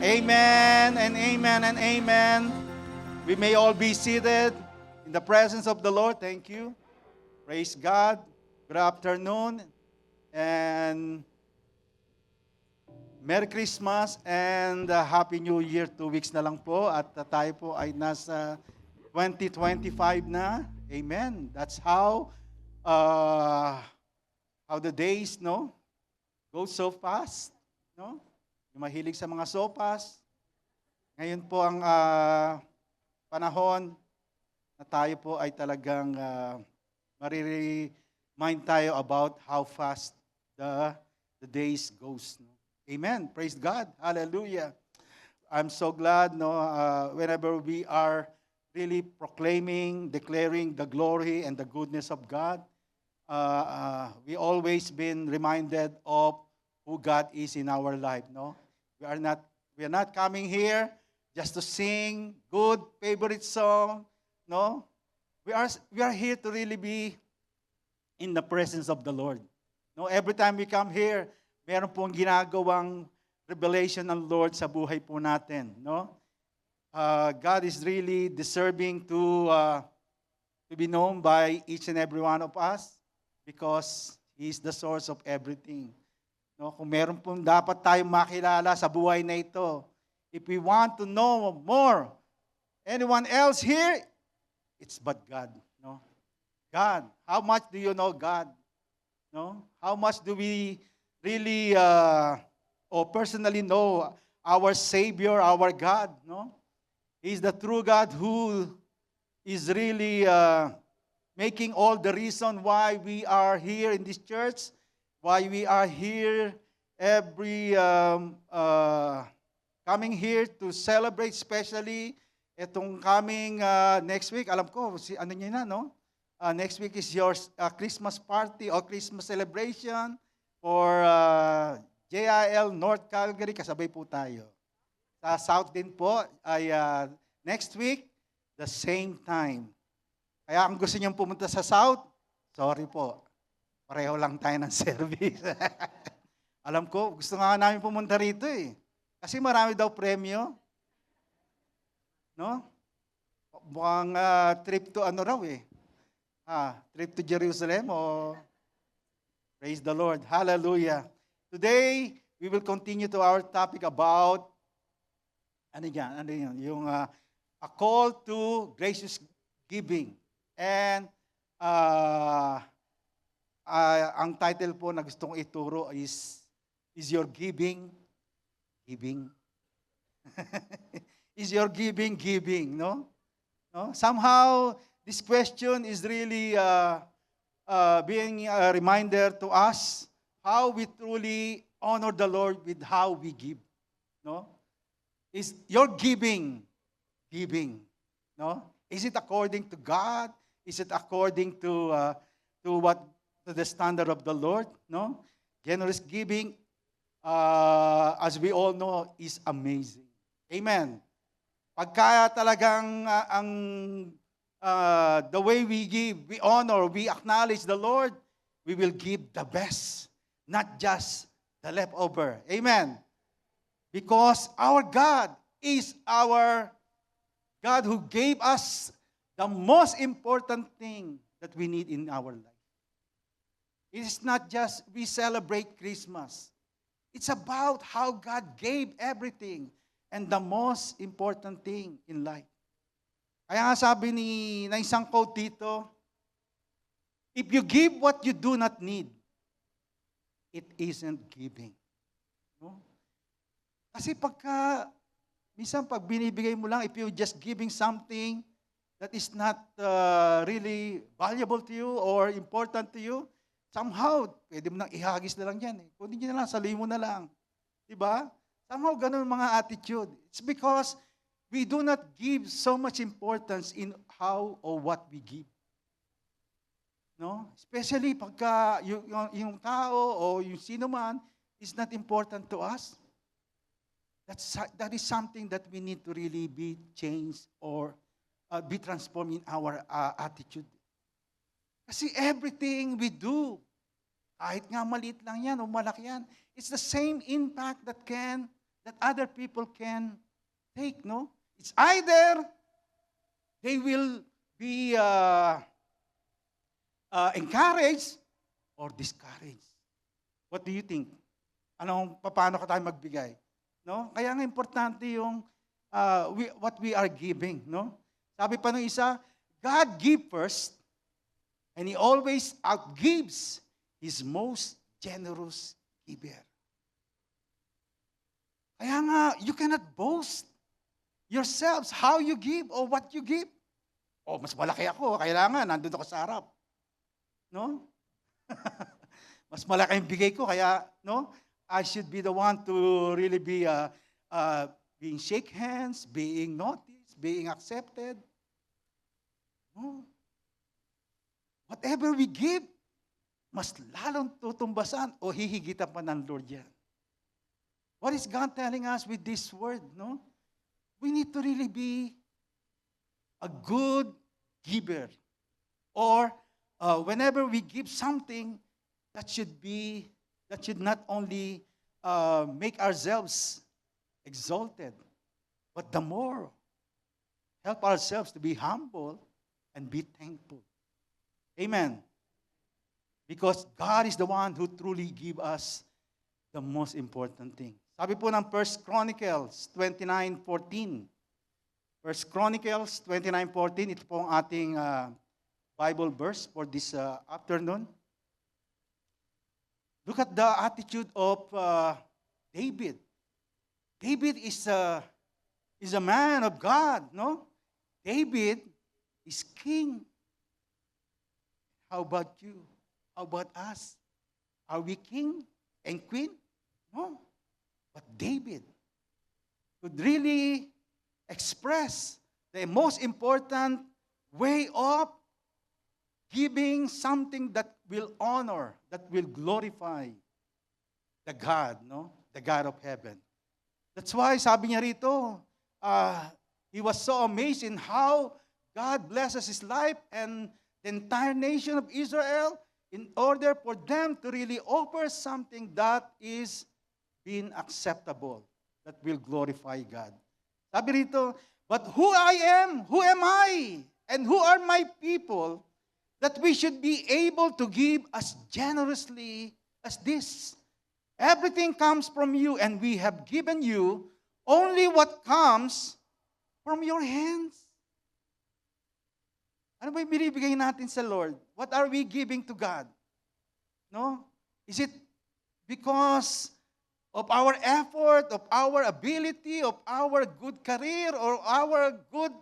Amen and amen and amen. We may all be seated in the presence of the Lord. Thank you. Praise God. Good afternoon and Merry Christmas and Happy New Year. 2 weeks na lang po at tayo po ay nasa 2025 na. Amen. That's uh, how the days go so fast. No? Yung mahilig sa mga sopas. Ngayon po ang panahon na tayo po ay talagang marirind tayo about how fast the days goes. No? Amen. Praise God. Hallelujah. I'm so glad whenever we are really proclaiming, declaring the glory and the goodness of God, we always been reminded of who God is in our life. No, we are not coming here just to sing good favorite song. No, we are here to really be in the presence of the Lord. No, every time we come here, meron pong ginagawang revelation ng Lord sa buhay po natin. No, God is really deserving to be known by each and every one of us because He is the source of everything. No, kung meron pong dapat tayong makilala sa buhay na ito, if we want to know more, anyone else here, it's but God. No, God. How much do you know God? No, how much do we really or personally know our Savior, our God? No, He's the true God who is really making all the reason why we are here in this church, why we are here every coming here to celebrate, especially itong coming next week. Alam ko, ano niya na, no? Next week is your Christmas party or Christmas celebration for JIL North Calgary. Kasabay po tayo. Sa South din po ay next week, the same time. Kaya kung gusto niyong pumunta sa South, sorry po. Pareho lang tayo ng service. Alam ko, gusto nga namin pumunta rito eh. Kasi marami daw premyo. No? Mukhang trip to ano raw eh. Trip to Jerusalem o praise the Lord. Hallelujah. Today, we will continue to our topic about ano yan, yung a call to gracious giving. And ang title po na gusto kong ituro is your giving giving? Is your giving, no? No? Somehow, this question is really being a reminder to us how we truly honor the Lord with how we give. No? Is your giving, no? Is it according to God? Is it according to the standard of the Lord? No? Generous giving, as we all know, is amazing. Amen. Pagka talagang the way we give, we honor, we acknowledge the Lord, we will give the best, not just the leftover. Amen. Because our God is our God who gave us the most important thing that we need in our life. It is not just we celebrate Christmas. It's about how God gave everything and the most important thing in life. Kaya nga sabi na isang quote dito, if you give what you do not need, it isn't giving. No? Kasi minsan pag binibigay mo lang, if you're just giving something that is not really valuable to you or important to you, somehow, pwede mo nang ihagis na lang yan. Kunin nyo na lang, saluhin mo na lang. Diba? Somehow, ganun mga attitude. It's because we do not give so much importance in how or what we give. No? Especially pagka yung tao o yung sino man is not important to us. That is something that we need to really be changed or be transformed in our attitude. Kasi everything we do, kahit nga maliit lang yan o malaki yan, it's the same impact that can that other people can take, no? It's either they will be encouraged or discouraged. What do you think? Paano ka tayo magbigay? No? Kaya nga importante yung what we are giving, no? Sabi pa ng isa, God give first, and He always outgives His most generous giver. Kaya nga, you cannot boast yourselves how you give or what you give. Oh, mas malaki ako, kailangan, nandun ako sa harap. No? Mas malaki yung bigay ko, kaya, no? I should be the one to really be being shake hands, being noticed, being accepted. No? Whatever we give, mas lalong tutumbasan o hihigitan pa ng Lord yan. What is God telling us with this word, no? We need to really be a good giver. Or whenever we give something, that should not only make ourselves exalted, but the more help ourselves to be humble and be thankful. Amen. Because God is the one who truly gives us the most important thing. Sabi po ng 1 Chronicles 29:14. 1 Chronicles 29:14, ito po ang ating Bible verse for this afternoon. Look at the attitude of David. David is a man of God, no? David is king. How about you? How about us? Are we king and queen? No. But David could really express the most important way of giving something that will honor, that will glorify the God, no? The God of heaven. That's why sabi niya rito, he was so amazed in how God blesses his life and the entire nation of Israel in order for them to really offer something that is being acceptable, that will glorify God. Sabi rito, but who am I, and who are my people, that we should be able to give as generously as this? Everything comes from you, and we have given you only what comes from your hands. Ano ba yung binibigay natin sa Lord? What are we giving to God? No? Is it because of our effort, of our ability, of our good career, or our good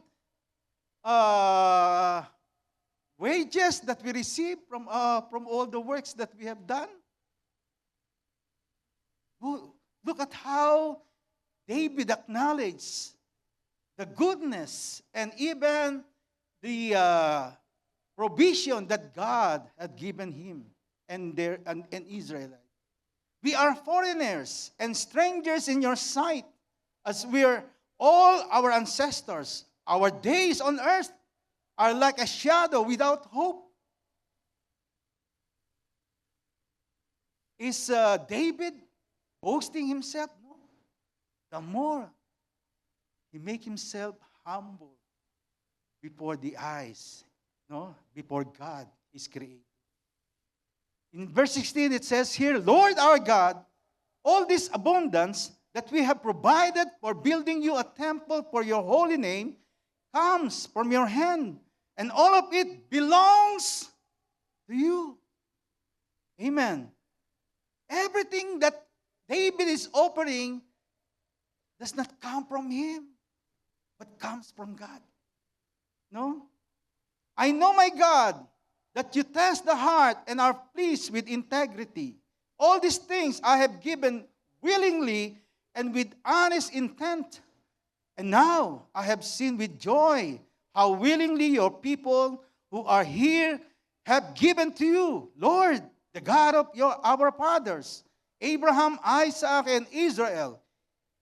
wages that we receive from all the works that we have done? Look at how David acknowledged the goodness and even the provision that God had given him and Israel. We are foreigners and strangers in your sight, as we are all our ancestors. Our days on earth are like a shadow without hope. Is David boasting himself? No. The more he make himself humble before the eyes, no, before God, his creator. In verse 16, it says here, Lord our God, all this abundance that we have provided for building you a temple for your holy name comes from your hand, and all of it belongs to you. Amen. Everything that David is offering does not come from him, but comes from God. No? I know, my God, that you test the heart and are pleased with integrity. All these things I have given willingly and with honest intent. And now I have seen with joy how willingly your people who are here have given to you, Lord, the God of our fathers, Abraham, Isaac, and Israel.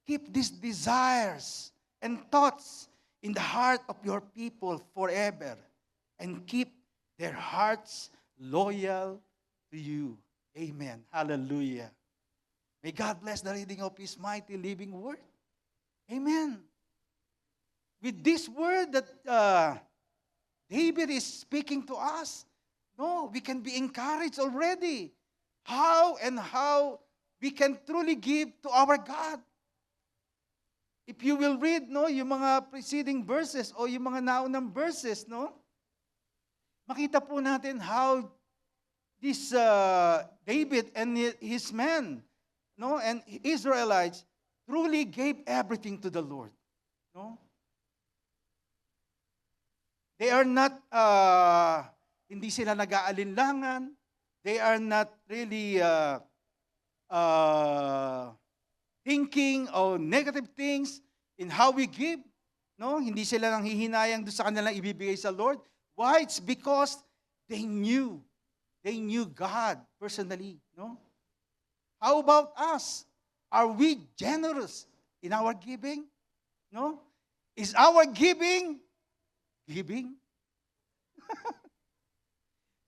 Keep these desires and thoughts in the heart of your people forever, and keep their hearts loyal to you. Amen. Hallelujah. May God bless the reading of His mighty living word. Amen. With this word that David is speaking to us, no, we can be encouraged already. How we can truly give to our God. If you will read, no, yung mga preceding verses o yung mga naunang verses, no, makita po natin how this David and his men, no, and Israelites truly gave everything to the Lord, no. They are not, hindi sila nag-aalinlangan. They are not really thinking of negative things in how we give. No, hindi sila nang hihinayang doon sa kanilang ibibigay sa Lord. Why? It's because they knew God personally. No. How about us? Are we generous in our giving? No. Is our giving?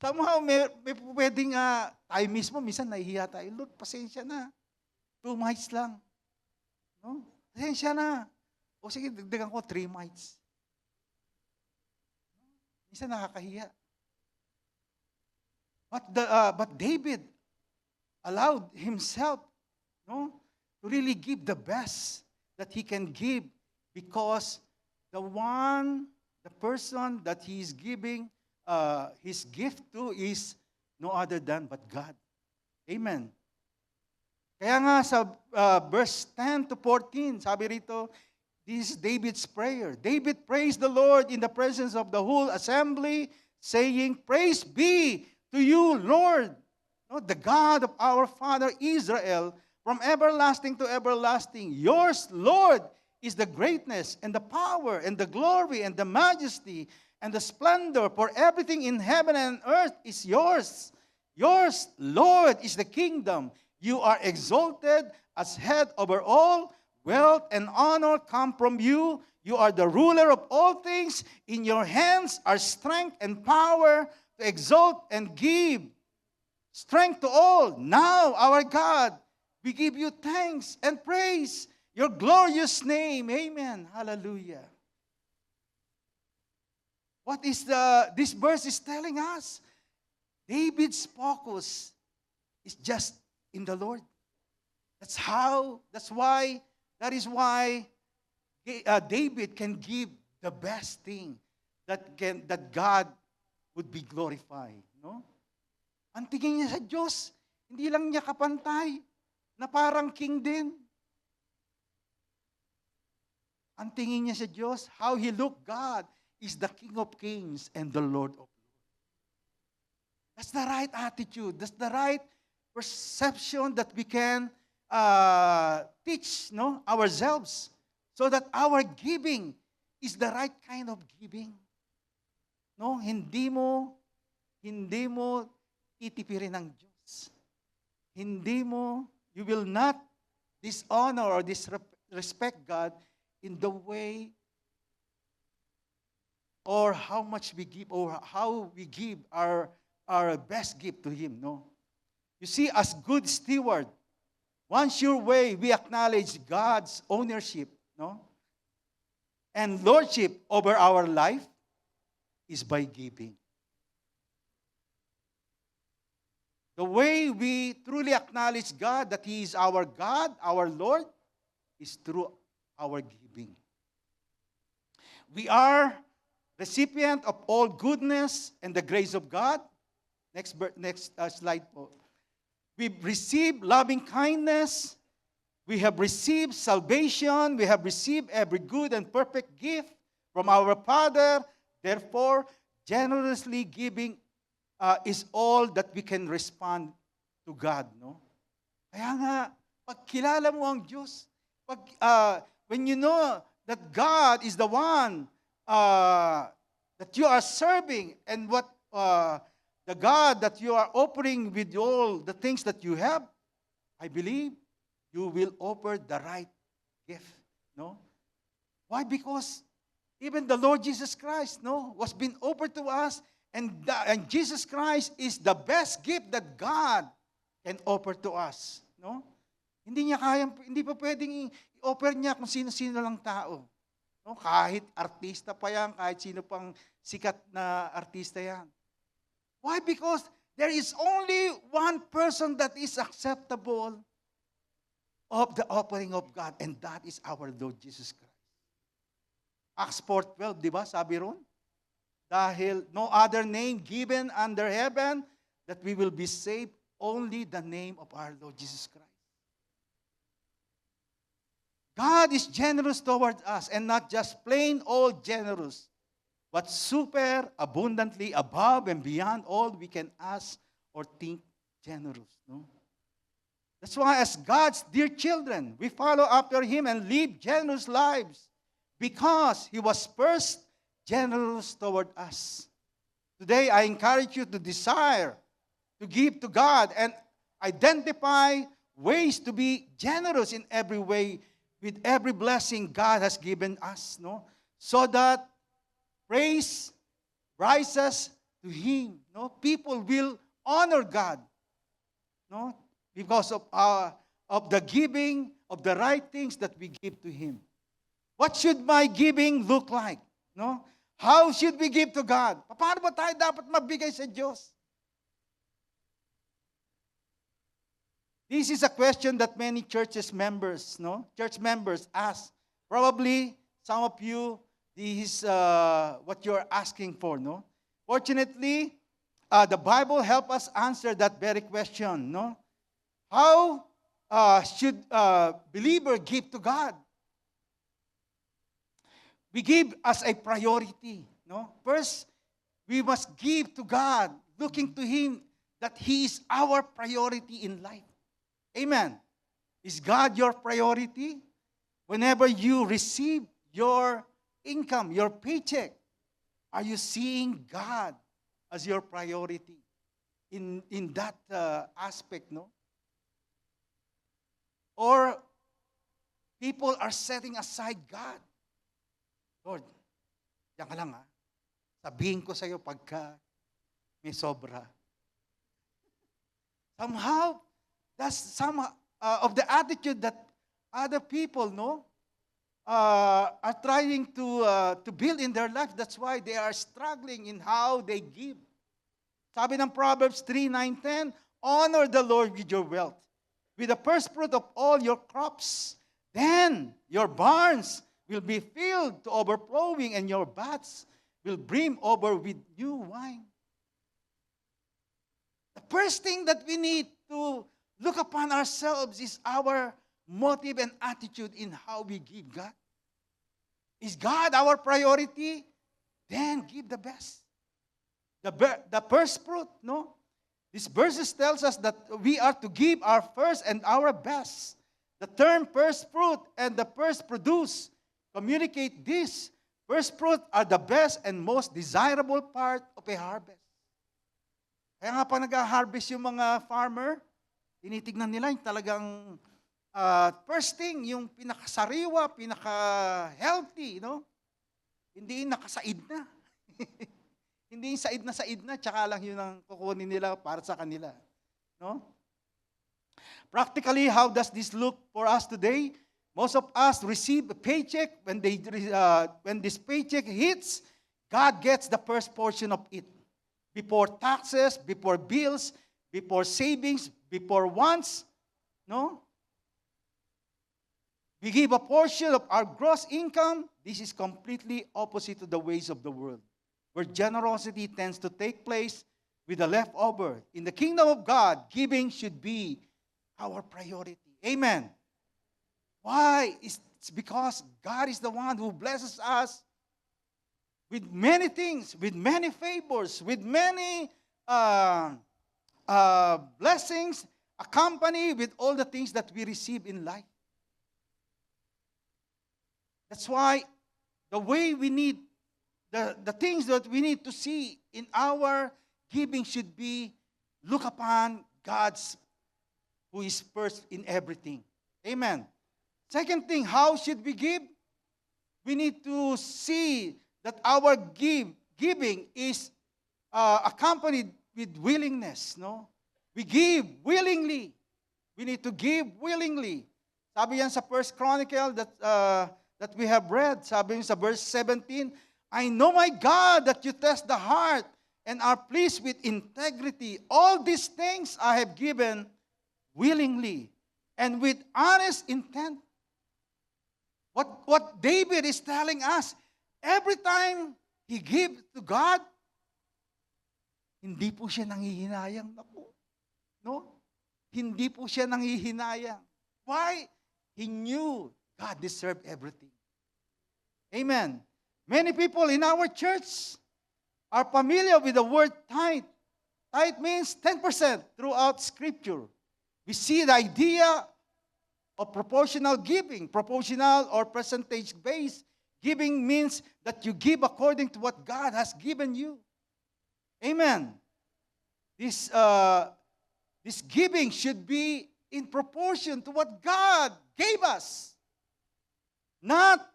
Somehow, may pwedeng tayo mismo, minsan nahihiya tayo. Lord, pasensya na. 2 mites lang. No? Pasensya na. O sige, dagdagan ko 3 mites. Minsan nakakahiya. But David allowed himself, no, to really give the best that he can give, because the person that he is giving his gift to is no other than but God. Amen. Kaya nga sa verse 10 to 14, sabi rito, this is David's prayer. David praised the Lord in the presence of the whole assembly, saying, "Praise be to you, Lord, no, the God of our father Israel, from everlasting to everlasting. Yours, Lord, is the greatness and the power and the glory and the majesty and the splendor, for everything in heaven and earth is yours. Yours, Lord, is the kingdom. You are exalted as head over all. Wealth and honor come from you. You are the ruler of all things. In your hands are strength and power to exalt and give strength to all. Now, our God, we give you thanks and praise your glorious name." Amen. Hallelujah. What is this verse is telling us? David's focus is just in the Lord. That is why David can give the best thing that God would be glorified. No? Ang tingin niya sa Diyos, hindi lang niya kapantay, na parang king din. Ang tingin niya sa Diyos, how he looked God is the King of Kings and the Lord of Lords. That's the right attitude. That's the right perception that we can teach, no, ourselves, so that our giving is the right kind of giving. No, hindi mo titipirin ng Diyos. You will not dishonor or disrespect God in the way or how much we give or how we give our best gift to Him. No? You see, as good steward, one sure way we acknowledge God's ownership, no, and lordship over our life is by giving. The way we truly acknowledge God, that He is our God, our Lord, is through our giving. We are recipient of all goodness and the grace of God. Next slide po. We've received loving kindness. We have received salvation. We have received every good and perfect gift from our Father. Therefore, generously giving is all that we can respond to God. No? Kaya nga, pag kilala mo ang Diyos, when you know that God is the one that you are serving, and what the God that you are offering with all the things that you have, I believe you will offer the right gift. No? Why? Because even the Lord Jesus Christ, no, was being offered to us, and Jesus Christ is the best gift that God can offer to us. No? Hindi pa pwedeng i-offer niya kung sino-sino lang tao. No? Kahit artista pa yan, kahit sino pang sikat na artista yan. Why? Because there is only one person that is acceptable of the offering of God, and that is our Lord Jesus Christ. Acts 4:12, di ba? Sabi ron, dahil no other name given under heaven that we will be saved, only the name of our Lord Jesus Christ. God is generous toward us, and not just plain old generous, but super abundantly above and beyond all we can ask or think generous. No? That's why as God's dear children, we follow after Him and live generous lives because He was first generous toward us. Today, I encourage you to desire to give to God and identify ways to be generous in every way with every blessing God has given us, no? So that praise rises to Him. No? People will honor God, no? Because of the giving of the right things that we give to Him. What should my giving look like? No? How should we give to God? Paano ba tayo dapat magbigay sa Diyos? This is a question that many church members ask. Probably some of you, this is what you're asking for, no? Fortunately, the Bible helps us answer that very question, no? How should a believer give to God? We give as a priority, no? First, we must give to God, looking to Him that He is our priority in life. Amen. Is God your priority? Whenever you receive your income, your paycheck, are you seeing God as your priority in that aspect, no? Or people are setting aside God. Lord, yan ka lang ha. Sabihin ko sa iyo pagka may sobra. Somehow, that's some of the attitude that other people, no, are trying to build in their life. That's why they are struggling in how they give. Sabi ng Proverbs 3:9-10, honor the Lord with your wealth, with the first fruit of all your crops. Then your barns will be filled to overflowing, and your vats will brim over with new wine. The first thing that we need to look upon ourselves is our motive and attitude in how we give God. Is God our priority? Then give the best. The first fruit, no? This verses tells us that we are to give our first and our best. The term first fruit and the first produce communicate this. First fruit are the best and most desirable part of a harvest. Kaya nga pa nag-harvest yung mga farmer, tinitignan nila yung talagang first thing, yung pinakasariwa, pinaka-healthy, no? Hindi nakasaid na. Hindi yung said na, tsaka lang yun ang kukunin nila para sa kanila. No? Practically, how does this look for us today? Most of us receive a paycheck. When this paycheck hits, God gets the first portion of it. Before taxes, before bills, before savings, before wants, no? We give a portion of our gross income. This is completely opposite to the ways of the world, where generosity tends to take place with the leftover. In the kingdom of God, giving should be our priority. Amen. Why? It's because God is the one who blesses us with many things, with many favors, with many blessings, accompanied with all the things that we receive in life. That's why the way we need, the things that we need to see in our giving should be look upon God's, who is first in everything. Amen. Second thing, how should we give? We need to see that our giving is accompanied with willingness. No, we give willingly. We need to give willingly. Sabi yan sa First Chronicle that we have read. Sabi sa verse 17, I know, my God, that you test the heart and are pleased with integrity. All these things I have given willingly and with honest intent. What David is telling us, every time he gives to God, hindi po siya nanghihinayang. No? Hindi po siya nanghihinayang. Why? He knew God deserved everything. Amen. Many people in our church are familiar with the word tithe. Tithe means 10% throughout Scripture. We see the idea of proportional giving. Proportional or percentage-based giving means that you give according to what God has given you. Amen. This giving should be in proportion to what God gave us. Not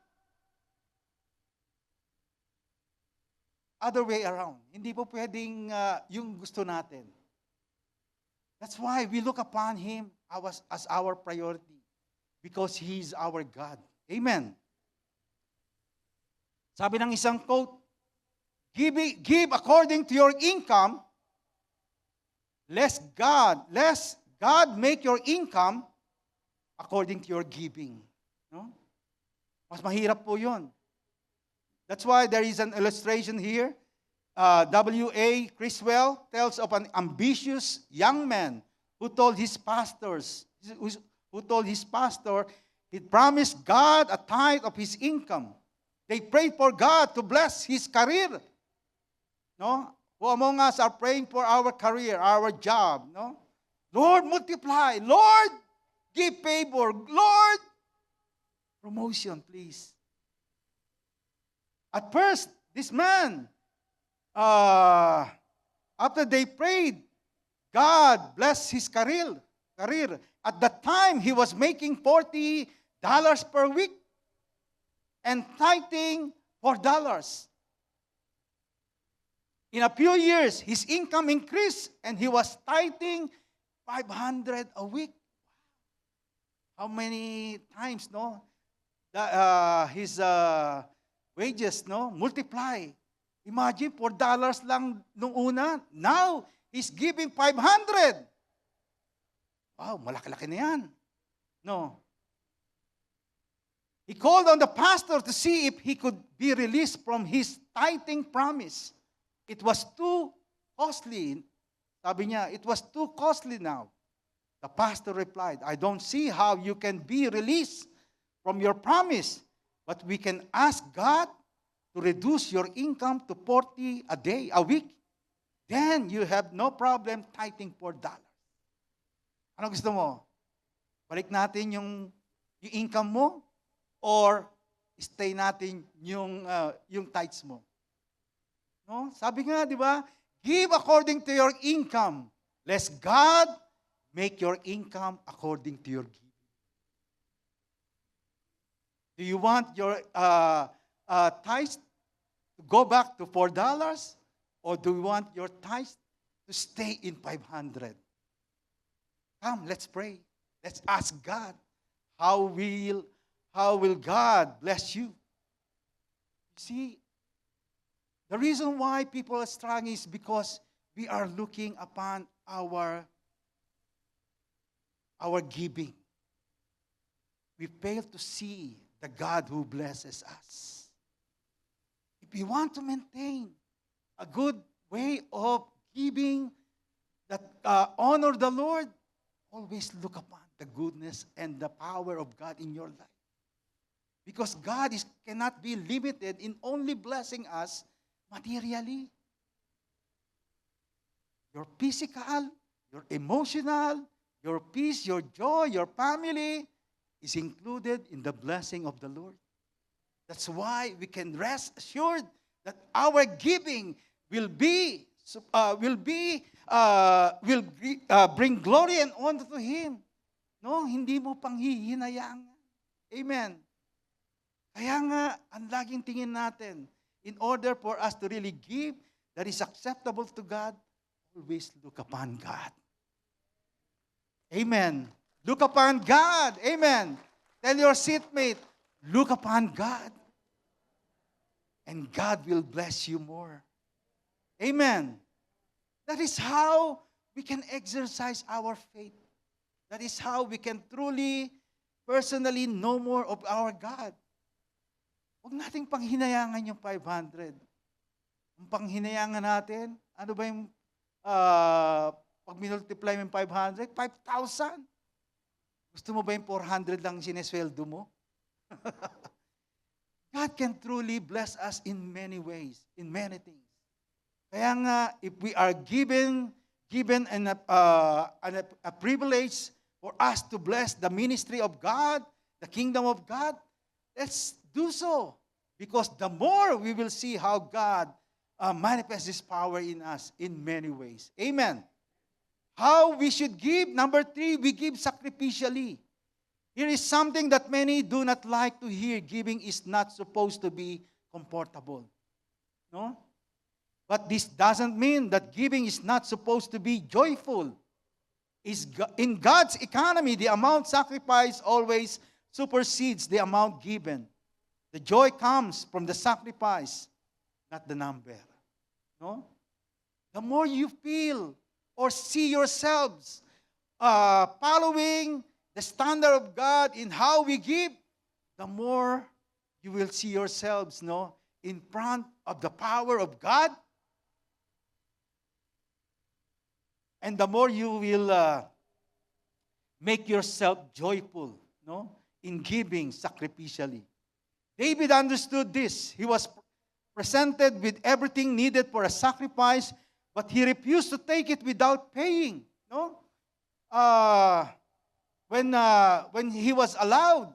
other way around. Hindi po pwedeng yung gusto natin. That's why we look upon Him as our priority. Because He is our God. Amen. Sabi ng isang quote, give according to your income, lest God make your income according to your giving. No? Mas mahirap po yun. That's why there is an illustration here. W.A. Criswell tells of an ambitious young man who told his pastor he promised God a tithe of his income. They prayed for God to bless his career. No? Who among us are praying for our career, our job? No? Lord, multiply. Lord, give favor. Lord, promotion, please. At first, this man, after they prayed, God blessed his career. At that time, he was making $40 per week and tithing $4. In a few years, his income increased and he was tithing $500 a week. How many times, no? His wages, no? Multiply. Imagine, $4 lang nung una. Now, he's giving 500. Wow, malaki-laki na yan. No. He called on the pastor to see if he could be released from his tithing promise. It was too costly. Sabi niya, it was too costly now. The pastor replied, I don't see how you can be released from your promise, but we can ask God to reduce your income to $40 a week. Then you have no problem tithing $4. Ano gusto mo? Balik natin yung income mo or stay natin yung tithes mo? No? Sabi nga, di ba? Give according to your income, lest God make your income according to your giving. Do you want your tithes to go back to $4? Or do you want your tithes to stay in 500? Come, let's pray. Let's ask God. How will God bless you? See, the reason why people are struggling is because we are looking upon our giving. We fail to see the God who blesses us. If we want to maintain a good way of giving that honor the Lord, always look upon the goodness and the power of God in your life. Because God cannot be limited in only blessing us materially. Your physical, your emotional, your peace, your joy, your family is included in the blessing of the Lord. That's why we can rest assured that our giving will bring glory and honor to Him. No, hindi mo panghihinayang. Amen. Kaya nga, ang laging tingin natin, in order for us to really give that is acceptable to God, always look upon God. Amen. Look upon God. Amen. Tell your seatmate, look upon God. And God will bless you more. Amen. That is how we can exercise our faith. That is how we can truly, personally know more of our God. Huwag nating panghinayangan yung 500. Ang panghinayangan natin, ano ba yung pag minultiply mo yung 500? 5,000. Gusto mo ba yung 400 lang sinesweldo mo? God can truly bless us in many ways, in many things. Kaya nga, if we are given a privilege for us to bless the ministry of God, the kingdom of God, let's do so. Because the more we will see how God manifests His power in us in many ways. Amen. How we should give. Number 3, we give sacrificially. Here is something that many do not like to hear. Giving is not supposed to be comfortable. No? But this doesn't mean that giving is not supposed to be joyful. In God's economy, the amount sacrificed always supersedes the amount given. The joy comes from the sacrifice, not the number. No? The more you feel or see yourselves following the standard of God in how we give, the more you will see yourselves, in front of the power of God. And the more you will make yourself joyful, in giving sacrificially. David understood this. He was presented with everything needed for a sacrifice, but he refused to take it without paying. When he was allowed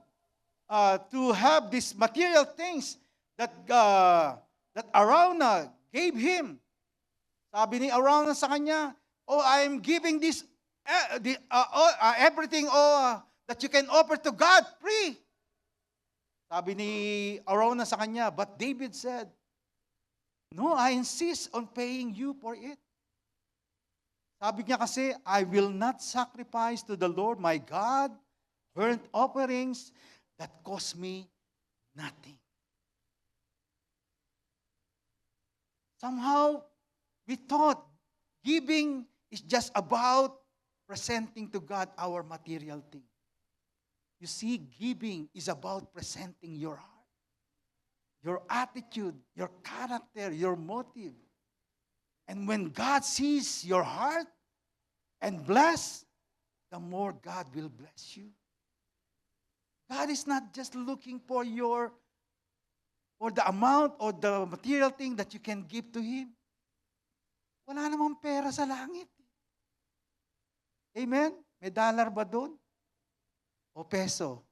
to have these material things that Araunah gave him, sabi ni Araunah sa kanya, I am giving this everything that you can offer to God free. Sabi ni Araunah sa kanya, but David said, no, I insist on paying you for it. Sabi niya kasi, I will not sacrifice to the Lord my God burnt offerings that cost me nothing. Somehow, we thought giving is just about presenting to God our material thing. You see, giving is about presenting your heart, your attitude, your character, your motive. And when God sees your heart and bless, the more God will bless you. God is not just looking for the amount or the material thing that you can give to Him. Wala namang pera sa langit. Amen? May dollar ba doon? O peso?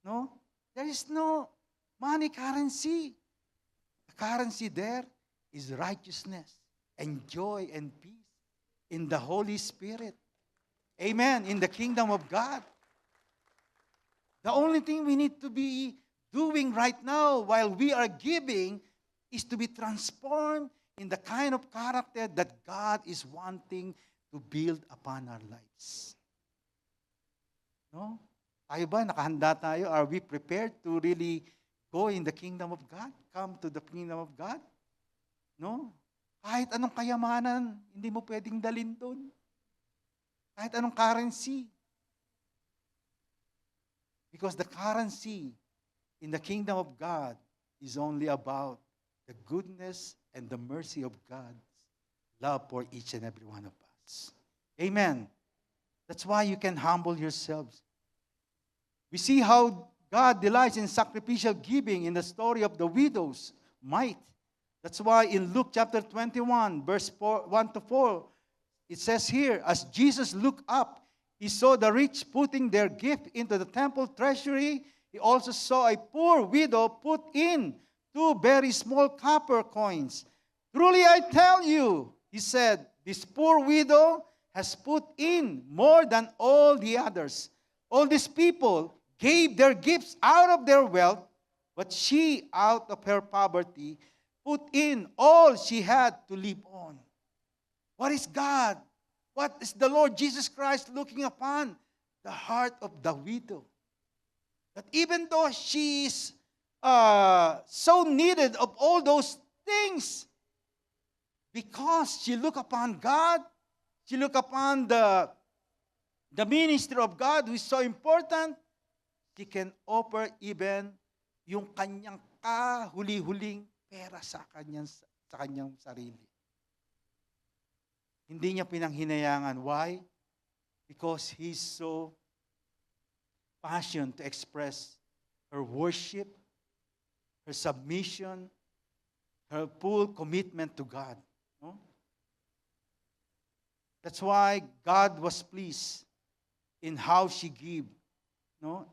No? There is no money currency. The currency there is righteousness and joy and peace in the Holy Spirit. Amen. In the kingdom of God. The only thing we need to be doing right now while we are giving is to be transformed in the kind of character that God is wanting to build upon our lives. No? Tayo ba? Nakahanda tayo? Are we prepared to really go in the kingdom of God? Come to the kingdom of God? No? Kahit anong kayamanan, hindi mo pwedeng dalhin doon. Kahit anong currency. Because the currency in the kingdom of God is only about the goodness and the mercy of God's love for each and every one of us. Amen. That's why you can humble yourselves. We see how God delights in sacrificial giving in the story of the widow's mite. That's why in Luke chapter 21, verse 1-4, it says here, as Jesus looked up, He saw the rich putting their gift into the temple treasury. He also saw a poor widow put in 2 very small copper coins. Truly I tell you, He said, this poor widow has put in more than all the others. All these people gave their gifts out of their wealth, but she, out of her poverty, put in all she had to live on. What is God? What is the Lord Jesus Christ looking upon? the heart of the widow. That even though she is so needed of all those things, because she look upon God, she look upon the ministry of God who is so important, she can offer even yung kanyang kahuli-huling pera sa kanyang sarili. Hindi niya pinanghinayangan. Why? Because he's so passionate to express her worship, her submission, her full commitment to God. No? That's why God was pleased in how she gave, no,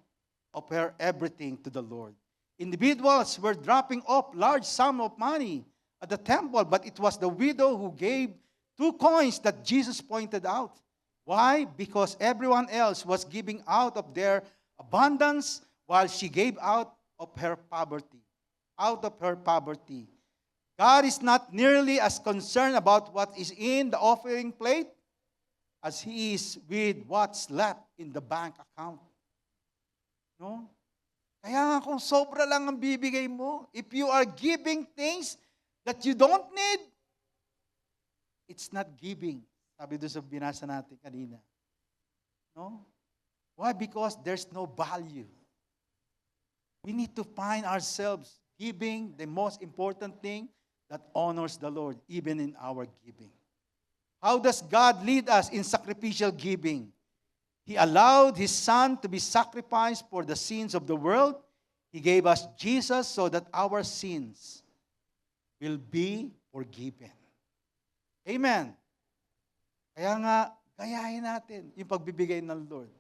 of her everything to the Lord. Individuals were dropping off large sum of money at the temple, but it was the widow who gave 2 coins that Jesus pointed out. Why? Because everyone else was giving out of their abundance while she gave out of her poverty. Out of her poverty. God is not nearly as concerned about what is in the offering plate as He is with what's left in the bank account. No? Kaya nga kung sobra lang ang bibigay mo, if you are giving things that you don't need, it's not giving. Sabi doon sa binasa natin kanina. No? Why? Because there's no value. We need to find ourselves giving the most important thing that honors the Lord, even in our giving. How does God lead us in sacrificial giving? He allowed His Son to be sacrificed for the sins of the world. He gave us Jesus so that our sins will be forgiven. Amen. Kaya nga, gayahin natin yung pagbibigay ng Lord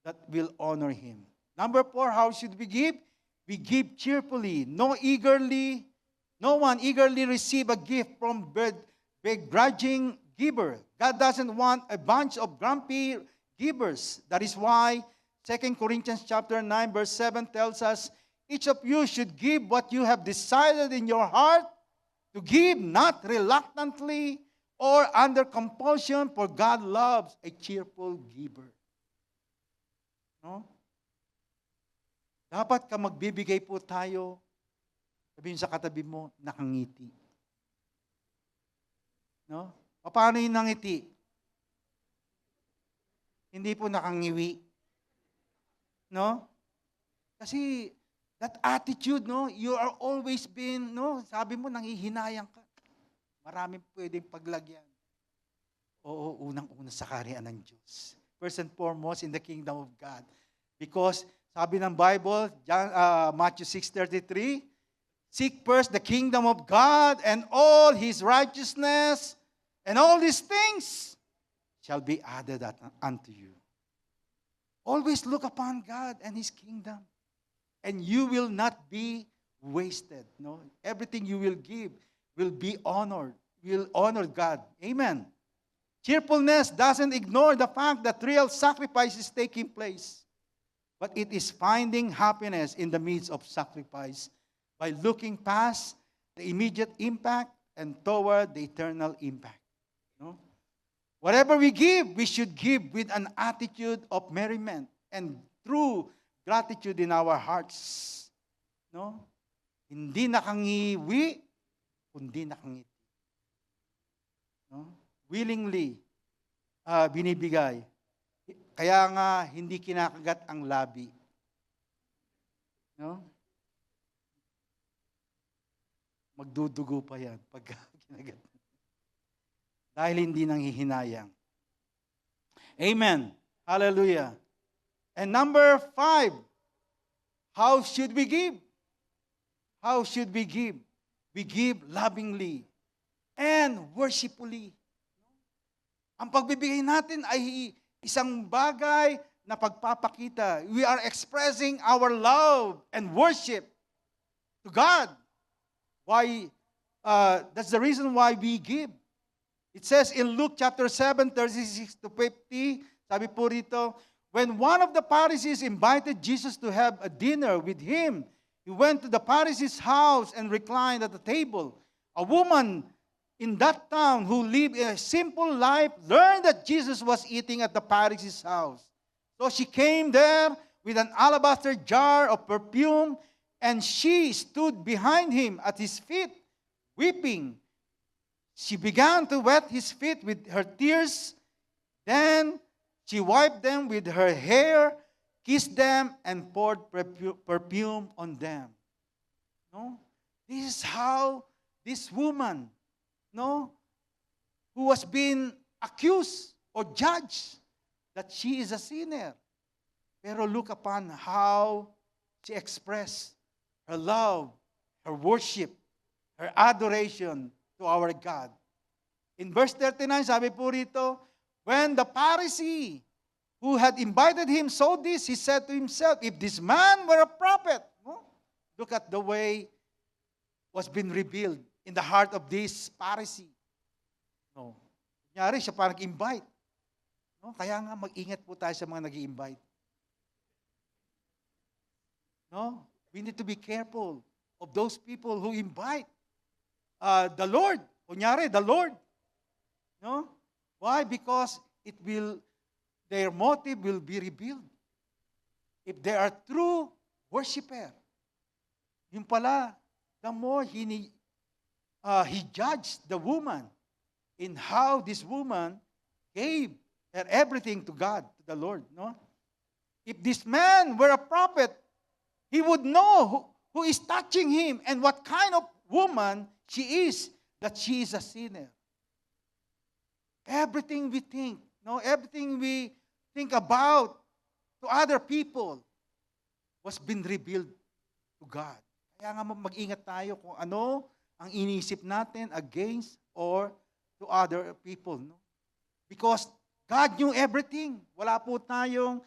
that will honor Him. Number 4, how should we give? We give cheerfully, no one eagerly receive a gift from begrudging giver. God doesn't want a bunch of grumpy givers. That is why 2 Corinthians chapter 9 verse 7 tells us, each of you should give what you have decided in your heart to give, not reluctantly or under compulsion, for God loves a cheerful giver. No? Dapat ka magbibigay po tayo, sabihin sa katabi mo, nakangiti. No? Paano yung nangiti? Hindi po nakangiwi. No? Kasi that attitude, no, you are always been, no, sabi mo nanghihinayang ka. Maraming pwedeng paglagyan. Oo, unang-una sa kaharian ng Diyos. First and foremost in the kingdom of God. Because sabi ng Bible, Matthew 6:33, seek first the kingdom of God and all His righteousness, and all these things shall be added unto you. Always look upon God and His kingdom, and you will not be wasted. No? Everything you will give will be honored. Will honor God. Amen. Cheerfulness doesn't ignore the fact that real sacrifice is taking place. But it is finding happiness in the midst of sacrifice by looking past the immediate impact and toward the eternal impact. No? Whatever we give, we should give with an attitude of merriment and true gratitude in our hearts. No? Hindi nakangiwi, kundi nakangiti. No? Willingly binibigay. Kaya nga, hindi kinakagat ang labi. No? Magdudugo pa yan pag kinagat. Dahil hindi nanghihinayang. Amen. Hallelujah. And number 5, how should we give? How should we give? We give lovingly and worshipfully. Ang pagbibigay natin ay isang bagay na pagpapakita. We are expressing our love and worship to God. Why? That's the reason why we give. It says in Luke chapter 7, 36 to 50, sabi po rito, when one of the Pharisees invited Jesus to have a dinner with him, he went to the Pharisee's house and reclined at the table. A woman in that town who lived a simple life learned that Jesus was eating at the Pharisee's house. So she came there with an alabaster jar of perfume, and she stood behind him at his feet, weeping. She began to wet his feet with her tears. Then she wiped them with her hair, kissed them, and poured perfume on them. No? This is how this woman, no, who was being accused or judged that she is a sinner. Pero look upon how she expressed her love, her worship, her adoration to our God. In verse 39, sabi po rito, when the Pharisee who had invited him saw this, he said to himself, if this man were a prophet, no? Look at the way was being revealed in the heart of this Pharisee. No. Kunyari, siya parang invite. No? Kaya nga, mag-ingat po tayo sa mga nag-i-invite. No? We need to be careful of those people who invite the Lord. Kunyari, the Lord. No? Why? Because their motive will be revealed. If they are true worshiper, yun pala, the more he judged the woman in how this woman gave her everything to God, to the Lord. No? If this man were a prophet, he would know who is touching him and what kind of woman she is, that she is a sinner. Everything we think, no, everything we think about to other people was been revealed to God. Kaya nga mag-ingat tayo kung ano ang inisip natin against or to other people. No? Because God knew everything. Wala po tayong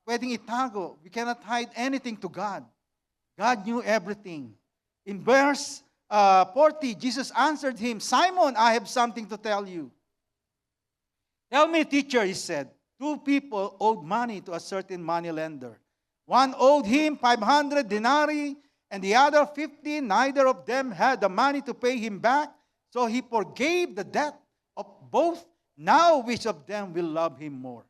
pwedeng itago. We cannot hide anything to God. God knew everything. In verse 40, Jesus answered him, Simon, I have something to tell you. Tell me, teacher, he said. 2 people owed money to a certain moneylender. One owed him 500 denarii, and the other 50. Neither of them had the money to pay him back, so he forgave the debt of both. Now which of them will love him more?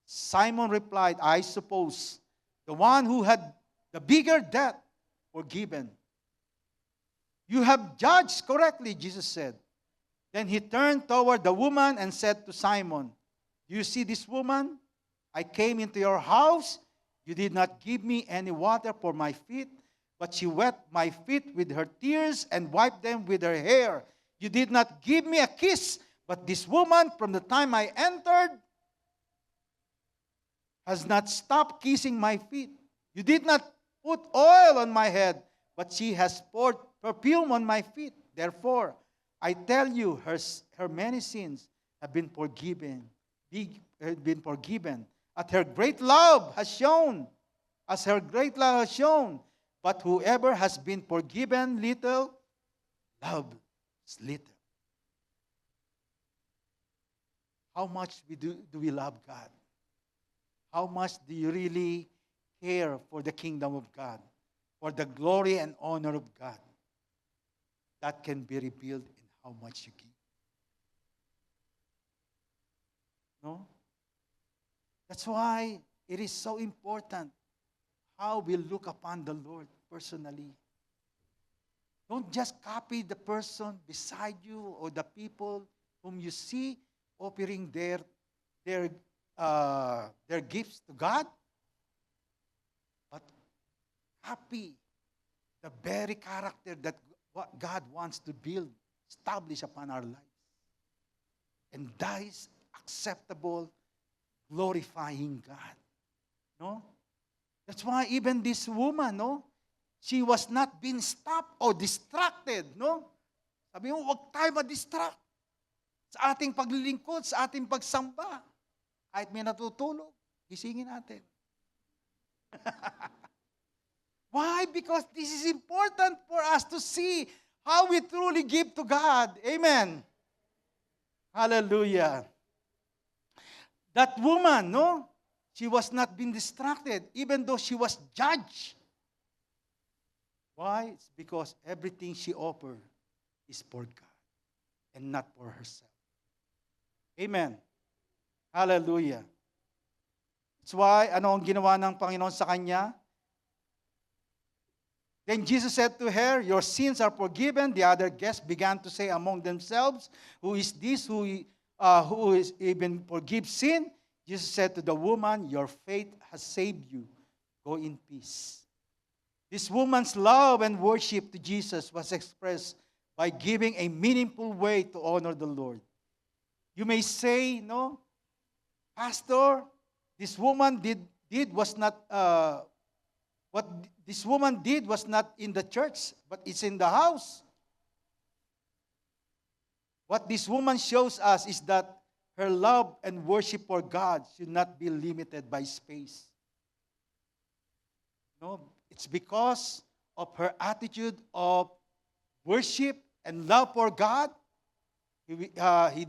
Simon replied, I suppose the one who had the bigger debt forgiven. You have judged correctly, Jesus said. Then he turned toward the woman and said to Simon, do you see this woman? I came into your house. You did not give me any water for my feet, but she wet my feet with her tears and wiped them with her hair. You did not give me a kiss, but this woman, from the time I entered, has not stopped kissing my feet. You did not put oil on my head, but she has poured perfume on my feet. Therefore, I tell you, her many sins have been forgiven. As her great love has shown. But whoever has been forgiven little, loves little. How much do we love God? How much do you really care for the kingdom of God? For the glory and honor of God? That can be revealed in how much you give. No? That's why it is so important how we look upon the Lord personally. Don't just copy the person beside you or the people whom you see offering their gifts to God, but copy the very character that what God wants to build, establish upon our lives. And that is acceptable, glorifying God. No? That's why even this woman, no, she was not being stopped or distracted, no? Sabi mo, huwag tayo ma-distract sa ating paglilingkod, sa ating pagsamba. Kahit may natutulog, gisingin natin. Why? Because this is important for us to see how we truly give to God. Amen. Hallelujah. That woman, no? She was not being distracted, even though she was judged. Why? It's because everything she offered is for God and not for herself. Amen. Hallelujah. That's why, ano ang ginawa ng Panginoon sa kanya? Then Jesus said to her, "Your sins are forgiven." The other guests began to say among themselves, "Who is this who is even forgives sin?" Jesus said to the woman, "Your faith has saved you. Go in peace." This woman's love and worship to Jesus was expressed by giving a meaningful way to honor the Lord. You may say, no, Pastor, this woman did was not what this woman did was not in the church, but it's in the house. What this woman shows us is that her love and worship for God should not be limited by space. No, it's because of her attitude of worship and love for God. He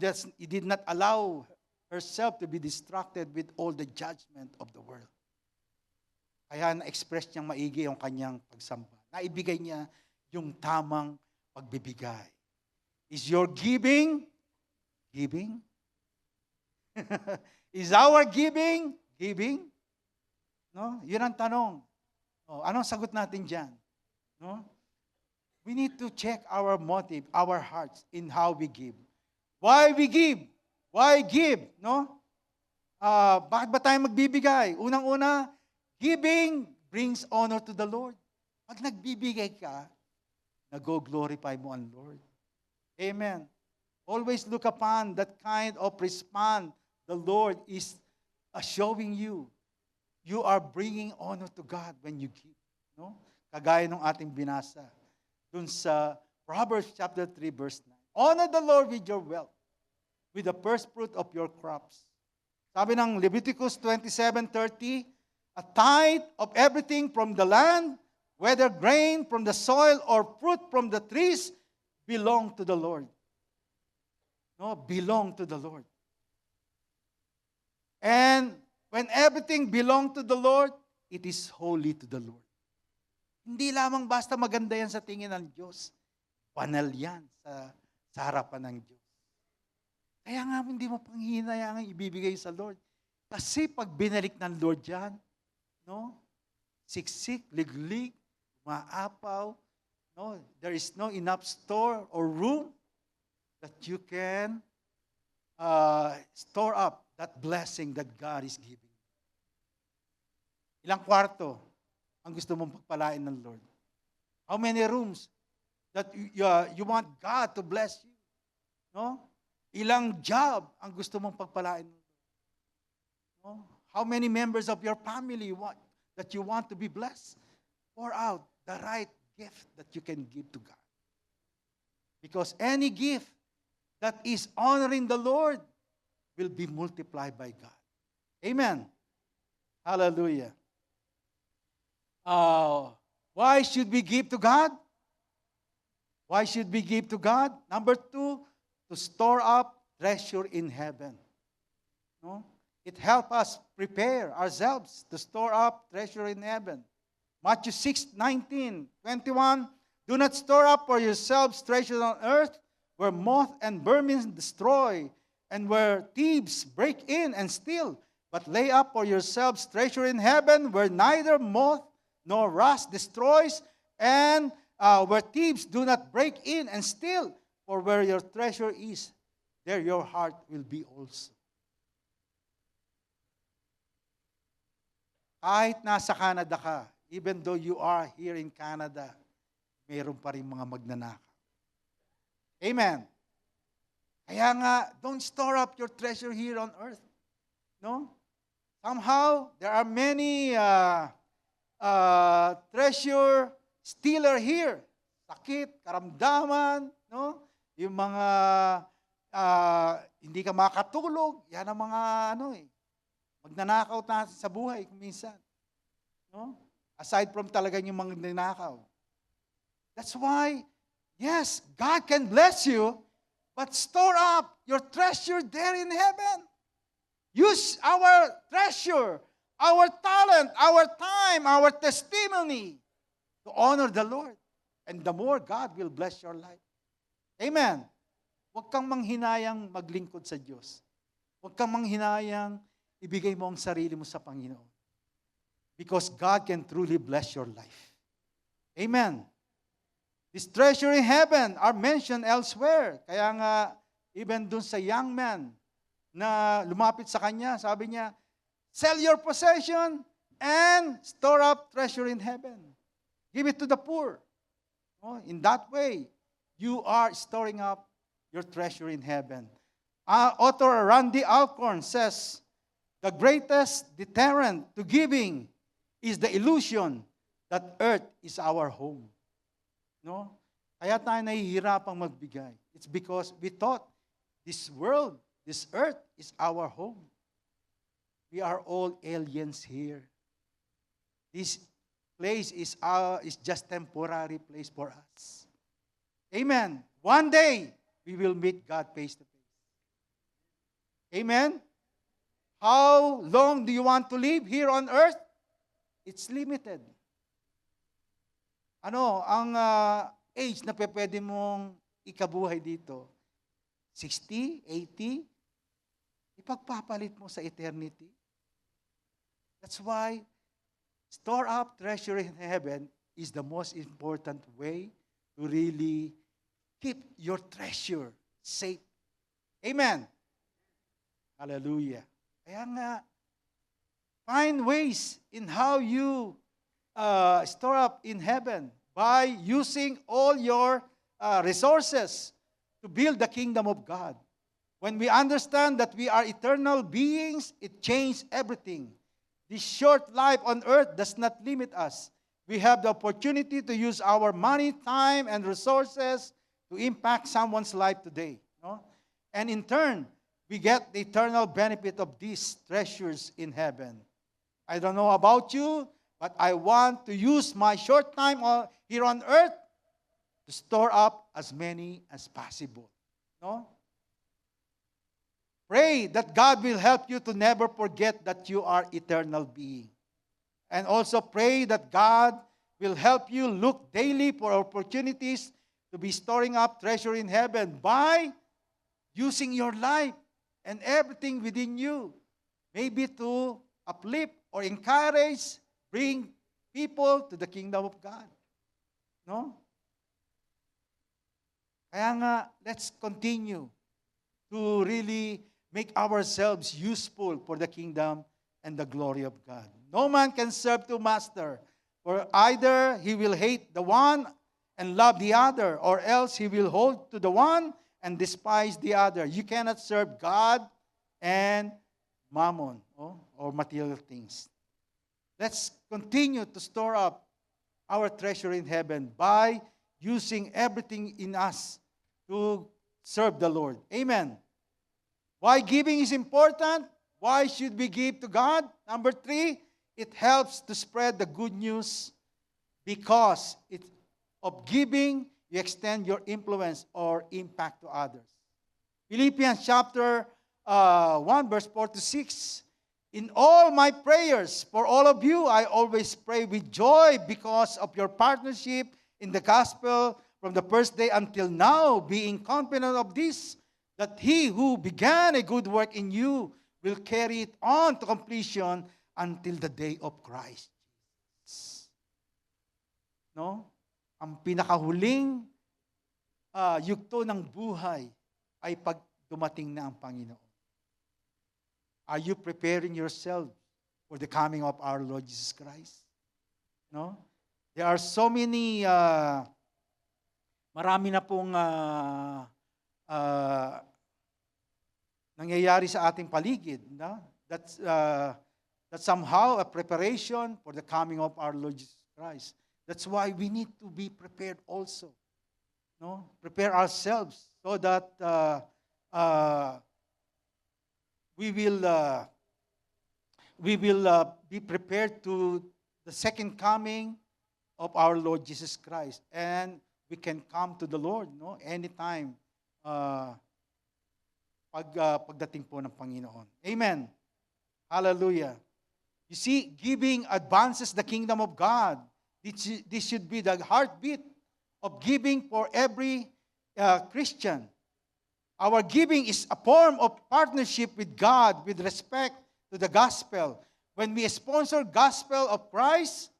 did not allow herself to be distracted with all the judgment of the world. Kaya na-express niyang maigi yung kanyang pagsamba. Naibigay niya yung tamang pagbibigay. Is your giving? Giving? Is our giving? Giving? No? Yun ang tanong. Oh, anong sagot natin dyan? No? We need to check our motive, our hearts in how we give. Why we give? Why give? No? Bakit ba tayo magbibigay? Unang-una, giving brings honor to the Lord. Pag nagbibigay ka, nag-glorify mo ang Lord. Amen. Always look upon that kind of response the Lord is showing you. You are bringing honor to God when you give. No? Kagaya ng ating binasa dun sa Proverbs chapter 3 verse 9. Honor the Lord with your wealth, with the first fruit of your crops. Sabi ng Leviticus 27:30, a tithe of everything from the land, whether grain from the soil or fruit from the trees, belong to the Lord. No, belong to the Lord. And when everything belongs to the Lord, it is holy to the Lord. Hindi lamang basta maganda yan sa tingin ng Diyos. Banal yan sa harapan ng Diyos. Kaya nga hindi mo panghihinayangan ibibigay sa Lord. Kasi pag binalik ng Lord yan, no? Siksik, liglig, maapaw, no? There is no enough store or room that you can store up that blessing that God is giving. Ilang kwarto ang gusto mong pagpalain ng Lord? How many rooms that you want God to bless you? No? Ilang job ang gusto mong pagpalain ng Lord? No? How many members of your family that you want to be blessed? Pour out the right gift that you can give to God. Because any gift that is honoring the Lord will be multiplied by God. Amen. Hallelujah. Why should we give to God? Why should we give to God? Number 2, to store up treasure in heaven. No? It helps us prepare ourselves to store up treasure in heaven. Matthew 6:19, 21, do not store up for yourselves treasure on earth, where moth and vermin destroy, and where thieves break in and steal. But lay up for yourselves treasure in heaven, where neither moth nor rust destroys, and where thieves do not break in and steal. For where your treasure is, there your heart will be also. Kahit nasa Canada ka, even though you are here in Canada, mayroon pa rin mga magnanakaw. Amen. Kaya nga, don't store up your treasure here on earth. No? Somehow, there are many treasure stealer here. Sakit, karamdaman, no? Yung mga hindi ka makatulog, yan ang mga magnanakaw natin sa buhay kung minsan. No? Aside from talaga yung mga magnanakaw. That's why, yes, God can bless you, but store up your treasure there in heaven. Use our treasure, our talent, our time, our testimony to honor the Lord. And the more God will bless your life. Amen. Huwag kang manghinayang maglingkod sa Diyos. Huwag kang manghinayang ibigay mo ang sarili mo sa Panginoon. Because God can truly bless your life. Amen. This treasure in heaven are mentioned elsewhere. Kaya nga, even dun sa young man na lumapit sa kanya, sabi niya, sell your possession and store up treasure in heaven. Give it to the poor. Oh, in that way, you are storing up your treasure in heaven. Author Randy Alcorn says, the greatest deterrent to giving is the illusion that earth is our home. No? Kaya tayo nahihirapang magbigay. It's because we thought this world, this earth is our home. We are all aliens here. This place is just temporary place for us. Amen. One day, we will meet God face to face. Amen. How long do you want to live here on earth? It's limited. Ano, ang age na pwede mong ikabuhay dito? 60, 80? Ipagpapalit mo sa eternity. That's why store up treasure in heaven is the most important way to really keep your treasure safe. Amen. Hallelujah. Kaya nga, find ways in how you store up in heaven by using all your resources to build the kingdom of God. When we understand that we are eternal beings, it changes everything. This short life on earth does not limit us. We have the opportunity to use our money, time, and resources to impact someone's life today. No? And in turn, we get the eternal benefit of these treasures in heaven. I don't know about you, but I want to use my short time here on earth to store up as many as possible. No? Pray that God will help you to never forget that you are eternal being. And also pray that God will help you look daily for opportunities to be storing up treasure in heaven by using your life and everything within you, maybe to uplift or encourage, bring people to the kingdom of God. No? Kaya nga, let's continue to really make ourselves useful for the kingdom and the glory of God. No man can serve two masters, for either he will hate the one and love the other, or else he will hold to the one and despise the other. You cannot serve God and mammon, or material things. Let's continue to store up our treasure in heaven by using everything in us to serve the Lord. Amen. Why giving is important? Why should we give to God? Number 3, it helps to spread the good news because of giving, you extend your influence or impact to others. Philippians chapter 1, verse 4 to 6. In all my prayers for all of you, I always pray with joy because of your partnership in the gospel from the first day until now, being confident of this, that he who began a good work in you will carry it on to completion until the day of Christ. No? Ang pinakahuling yugto ng buhay ay pag dumating na ang Panginoon. Are you preparing yourself for the coming of our Lord Jesus Christ? No? There are so many, marami na pong nangyayari sa ating paligid. No? That's somehow a preparation for the coming of our Lord Jesus Christ. That's why we need to be prepared also. No? Prepare ourselves so that we will be prepared to the second coming of our Lord Jesus Christ, and we can come to the Lord, no, anytime pagdating po ng Panginoon. Amen. Hallelujah. You see, giving advances the kingdom of God. This should be the heartbeat of giving for every Christian. Our giving is a form of partnership with God with respect to the gospel. When we sponsor gospel of Christ,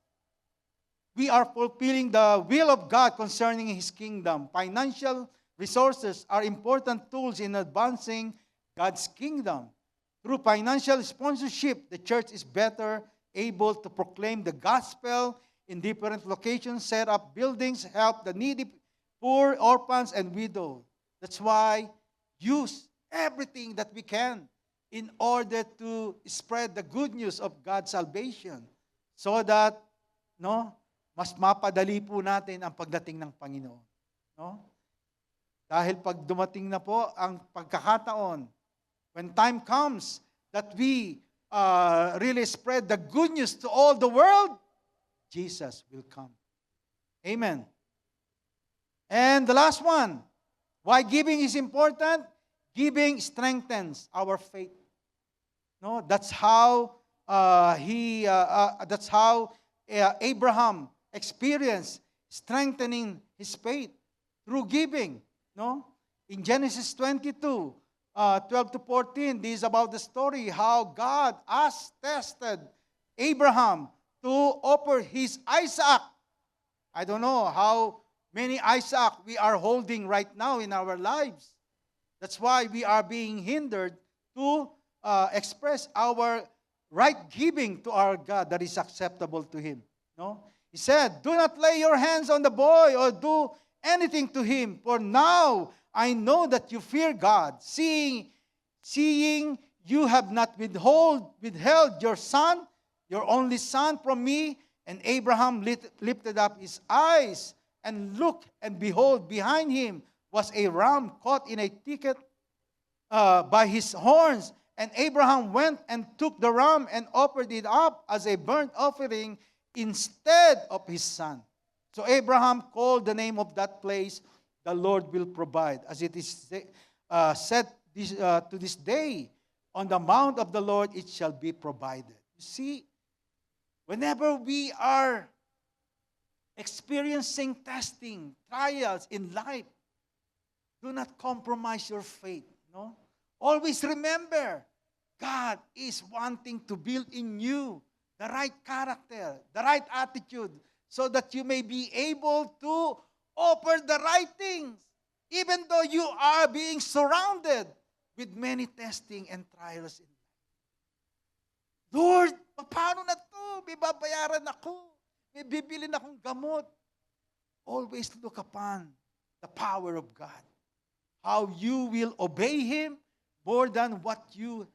we are fulfilling the will of God concerning His kingdom. Financial resources are important tools in advancing God's kingdom. Through financial sponsorship, the church is better able to proclaim the gospel in different locations, set up buildings, help the needy, poor, orphans, and widows. That's why use everything that we can in order to spread the good news of God's salvation so that mas mapadali po natin ang pagdating ng Panginoon. No? Dahil pag dumating na po ang pagkakataon, when time comes that we really spread the good news to all the world, Jesus will come. Amen. And the last one, why giving is important? Giving strengthens our faith. No, that's how Abraham experienced strengthening his faith through giving. No, in Genesis 22, 12 to 14, this is about the story how God has tested Abraham to offer his Isaac. I don't know how many Isaac we are holding right now in our lives. That's why we are being hindered to express our right giving to our God that is acceptable to Him. No? He said, do not lay your hands on the boy or do anything to him, for now I know that you fear God, seeing you have not withheld your son, your only son from me. And Abraham lifted up his eyes and looked, and behold, behind him was a ram caught in a thicket by his horns. And Abraham went and took the ram and offered it up as a burnt offering instead of his son. So Abraham called the name of that place, the Lord will provide. As it is said to this day, on the mount of the Lord it shall be provided. You see, whenever we are experiencing testing, trials in life, do not compromise your faith. No? Always remember, God is wanting to build in you the right character, the right attitude, so that you may be able to offer the right things, even though you are being surrounded with many testing and trials in life. Lord, paano na to? May babayaran ako. May bibilin akong gamot. Always look upon the power of God. How you will obey Him more than what you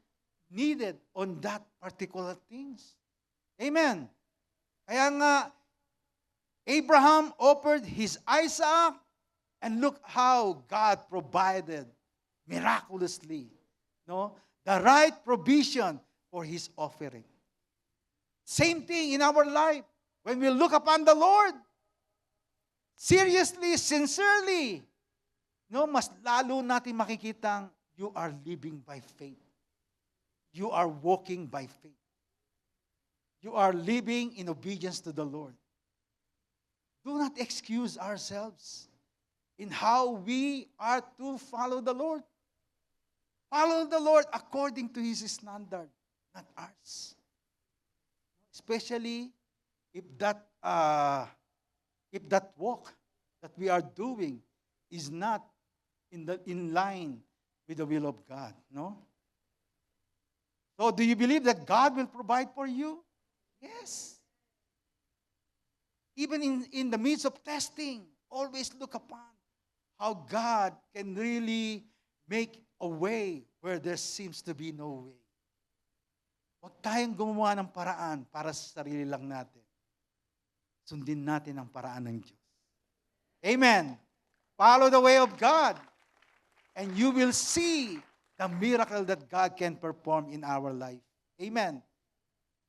needed on that particular things. Amen. Kaya nga, Abraham offered his Isaac, and look how God provided miraculously, the right provision for his offering. Same thing in our life. When we look upon the Lord, seriously, sincerely, mas lalo natin makikitang you are living by faith. You are walking by faith. You are living in obedience to the Lord. Do not excuse ourselves in how we are to follow the Lord. Follow the Lord according to His standard, not ours. Especially if that walk that we are doing is not in line with the will of God. No? So do you believe that God will provide for you? Yes. Even in the midst of testing, always look upon how God can really make a way where there seems to be no way. Huwag tayong gumawa ng paraan para sa sarili lang natin. Sundin natin ang paraan ng Diyos. Amen. Follow the way of God, and you will see the miracle that God can perform in our life. Amen.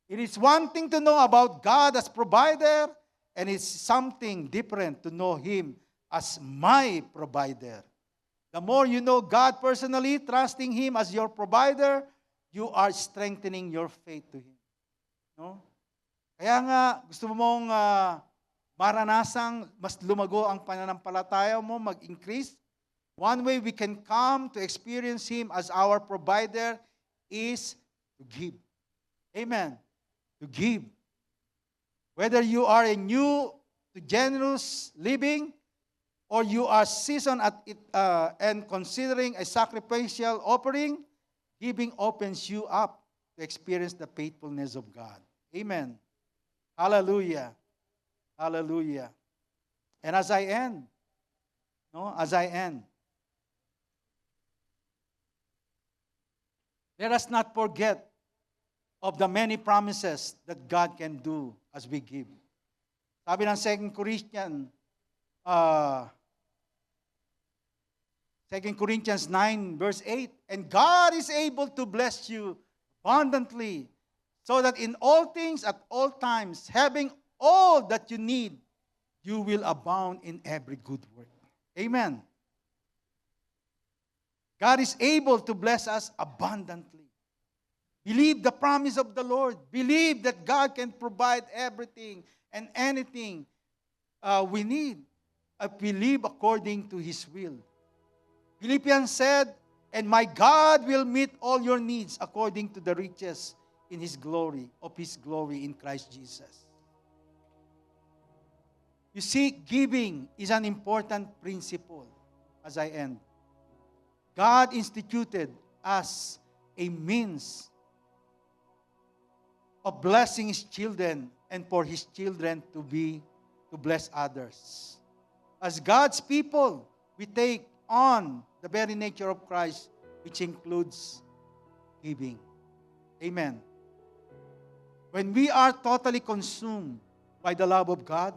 It is one thing to know about God as provider, and it's something different to know Him as my provider. The more you know God personally, trusting Him as your provider, you are strengthening your faith to Him. No? Kaya nga, gusto mong maranasang mas lumago ang pananampalataya mo, mag-increase. One way we can come to experience Him as our provider is to give. Amen. To give. Whether you are a new to generous living, or you are seasoned at it and considering a sacrificial offering, giving opens you up to experience the faithfulness of God. Amen. Hallelujah. Hallelujah. And as I end, let us not forget of the many promises that God can do as we give. Sabi ng 2 Corinthians 9 verse 8, and God is able to bless you abundantly, so that in all things at all times, having all that you need, you will abound in every good work. Amen. God is able to bless us abundantly. Believe the promise of the Lord. Believe that God can provide everything and anything we need. Believe according to His will. Philippians said, and my God will meet all your needs according to the riches in His glory, in Christ Jesus. You see, giving is an important principle as I end. God instituted as a means of blessing His children and for His children to bless others. As God's people, we take on the very nature of Christ, which includes giving. Amen. When we are totally consumed by the love of God,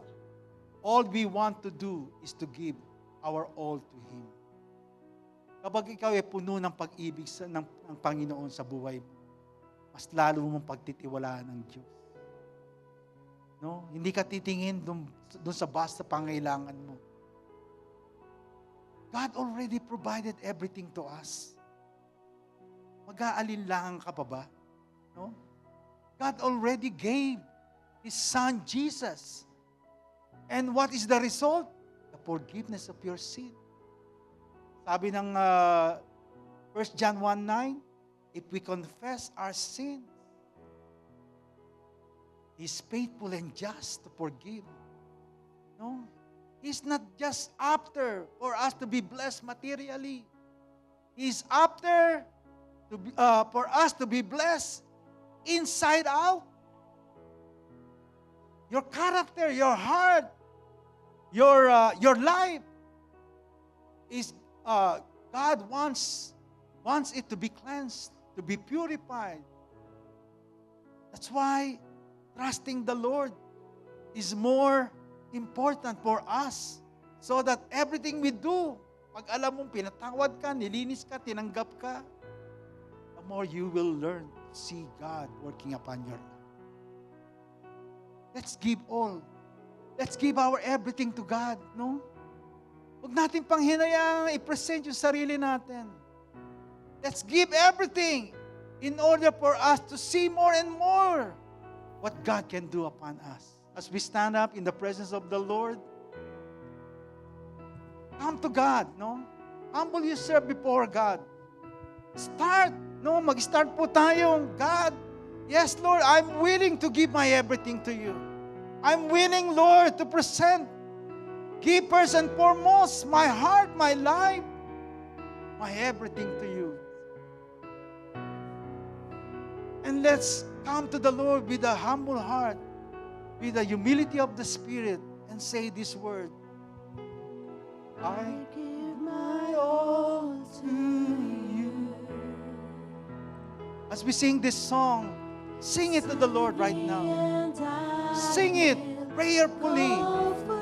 all we want to do is to give our all to Him. Kapag ikaw ay puno ng pag-ibig ng Panginoon sa buhay mo, mas lalo mong pagtitiwalaan ng Diyos. No? Hindi ka titingin doon sa basta pangailangan mo. God already provided everything to us. Mag-aalinlangan ka pa ba? No? God already gave His Son, Jesus. And what is the result? The forgiveness of your sin. Sabi ng 1 John 1:9, if we confess our sins, He's faithful and just to forgive. No? He's not just after for us to be blessed materially. He's after for us to be blessed inside out. Your character, your heart, your life is God wants it to be cleansed, to be purified. That's why trusting the Lord is more important for us, so that everything we do, pag alam mong pinatawad ka, nilinis ka, tinanggap ka, the more you will learn to see God working upon your life. Let's give all. Let's give our everything to God, no? Huwag natin panghinayang i-present yung sarili natin. Let's give everything in order for us to see more and more what God can do upon us. As we stand up in the presence of the Lord, come to God, no? Humble yourself before God. Start, no? Mag-start po tayong, God, yes, Lord, I'm willing to give my everything to you. I'm willing, Lord, to present, give first and foremost my heart, my life, my everything to you. And let's come to the Lord with a humble heart, with the humility of the Spirit, and say this word. I give my all to you. As we sing this song, sing it to the Lord right now. Sing it prayerfully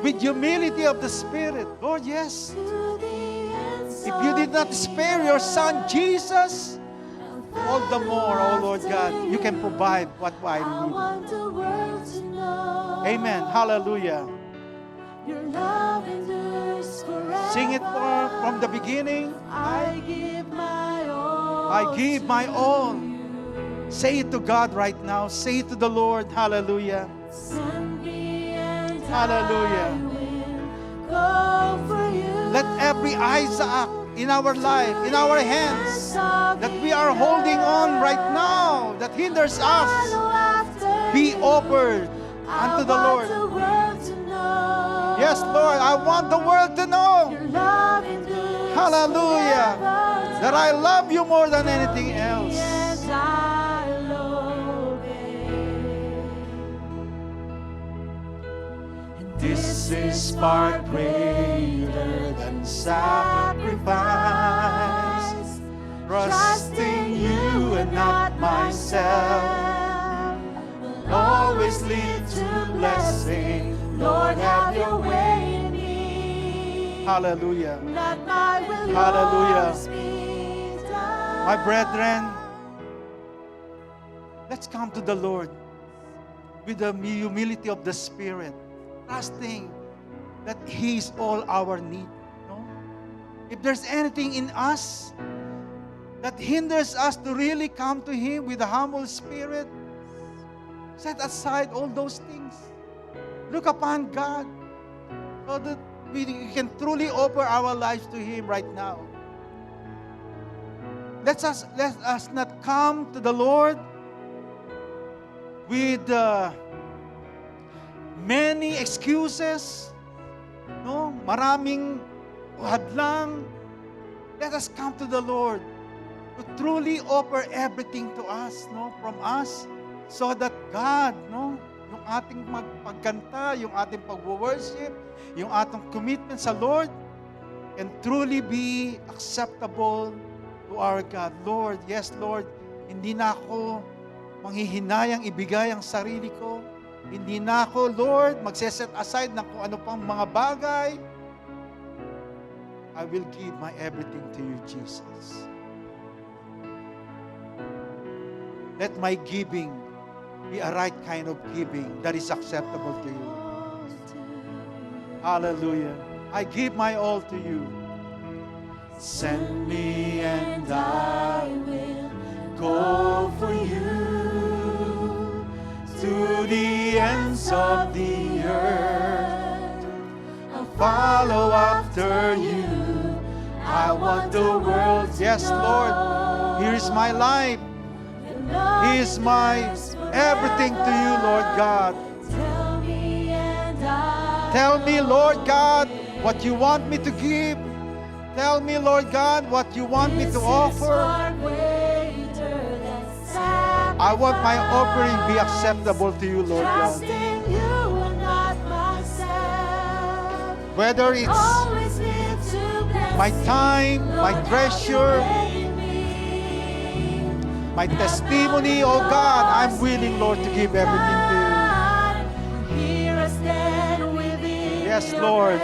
with humility of the Spirit. Lord, yes. If you did not spare your Son, Jesus, all the more, oh Lord God, you can provide what I need. Amen. Hallelujah. Sing it from the beginning. I give my all. I give my all. Say it to God right now. Say it to the Lord. Hallelujah. Hallelujah. Let every Isaac in our life, in our hands, that we are holding on right now, that hinders us be offered unto the Lord. Yes, Lord, I want the world to know. Hallelujah. That I love you more than anything else. This is far greater than sacrifice. Trusting you and not myself will always lead to blessing. Lord, have your way in me. Hallelujah. Not my will, hallelujah. My brethren, let's come to the Lord with the humility of the Spirit, trusting that He is all our need. No? If there's anything in us that hinders us to really come to Him with a humble spirit, set aside all those things. Look upon God so that we can truly offer our lives to Him right now. Let us not come to the Lord with many excuses, no? Maraming hadlang. Let us come to the Lord to truly offer everything to us, no, from us, so that God, no, yung ating pagkanta, yung ating pag-worship, yung ating commitment sa Lord, can truly be acceptable to our God. Lord, yes, Lord, hindi na ako manghihinayang ibigay ang sarili ko. Hindi na ako, Lord, magse-set aside ng kung ano pang mga bagay. I will give my everything to you, Jesus. Let my giving be a right kind of giving that is acceptable to you. Hallelujah. I give my all to you. Send me and I will go for you to the ends of the earth. I'll follow after you. I want the world. Yes, Lord. Here is my life. He is my everything to you, Lord God. Tell me, Lord God, what you want me to give. Tell me, Lord God, what you want me to offer. I want my offering be acceptable to you, Lord God. Whether it's my time, my treasure, my testimony, oh God, I'm willing, Lord, to give everything to you. Yes, Lord.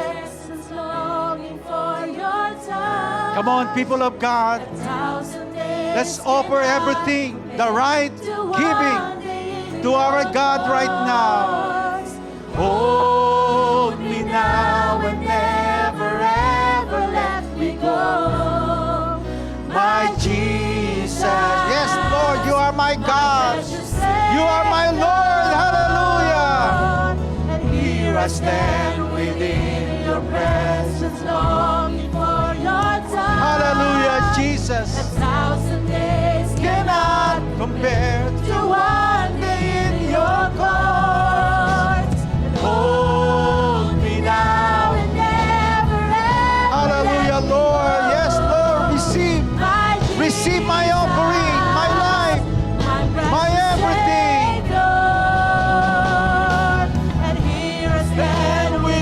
Come on, people of God. Let's offer everything, the right giving to our God right now. Hold me now and never, ever let me go. My Jesus. Yes, Lord, you are my God. You are my Lord. Hallelujah. And here I stand within your presence, longing for your touch. Hallelujah, Jesus. 1,000 days cannot compare to one day in your courts. Hold me now and never, ever. Hallelujah, Lord. Yes, Lord, receive my offering, my life, my everything. And here I stand with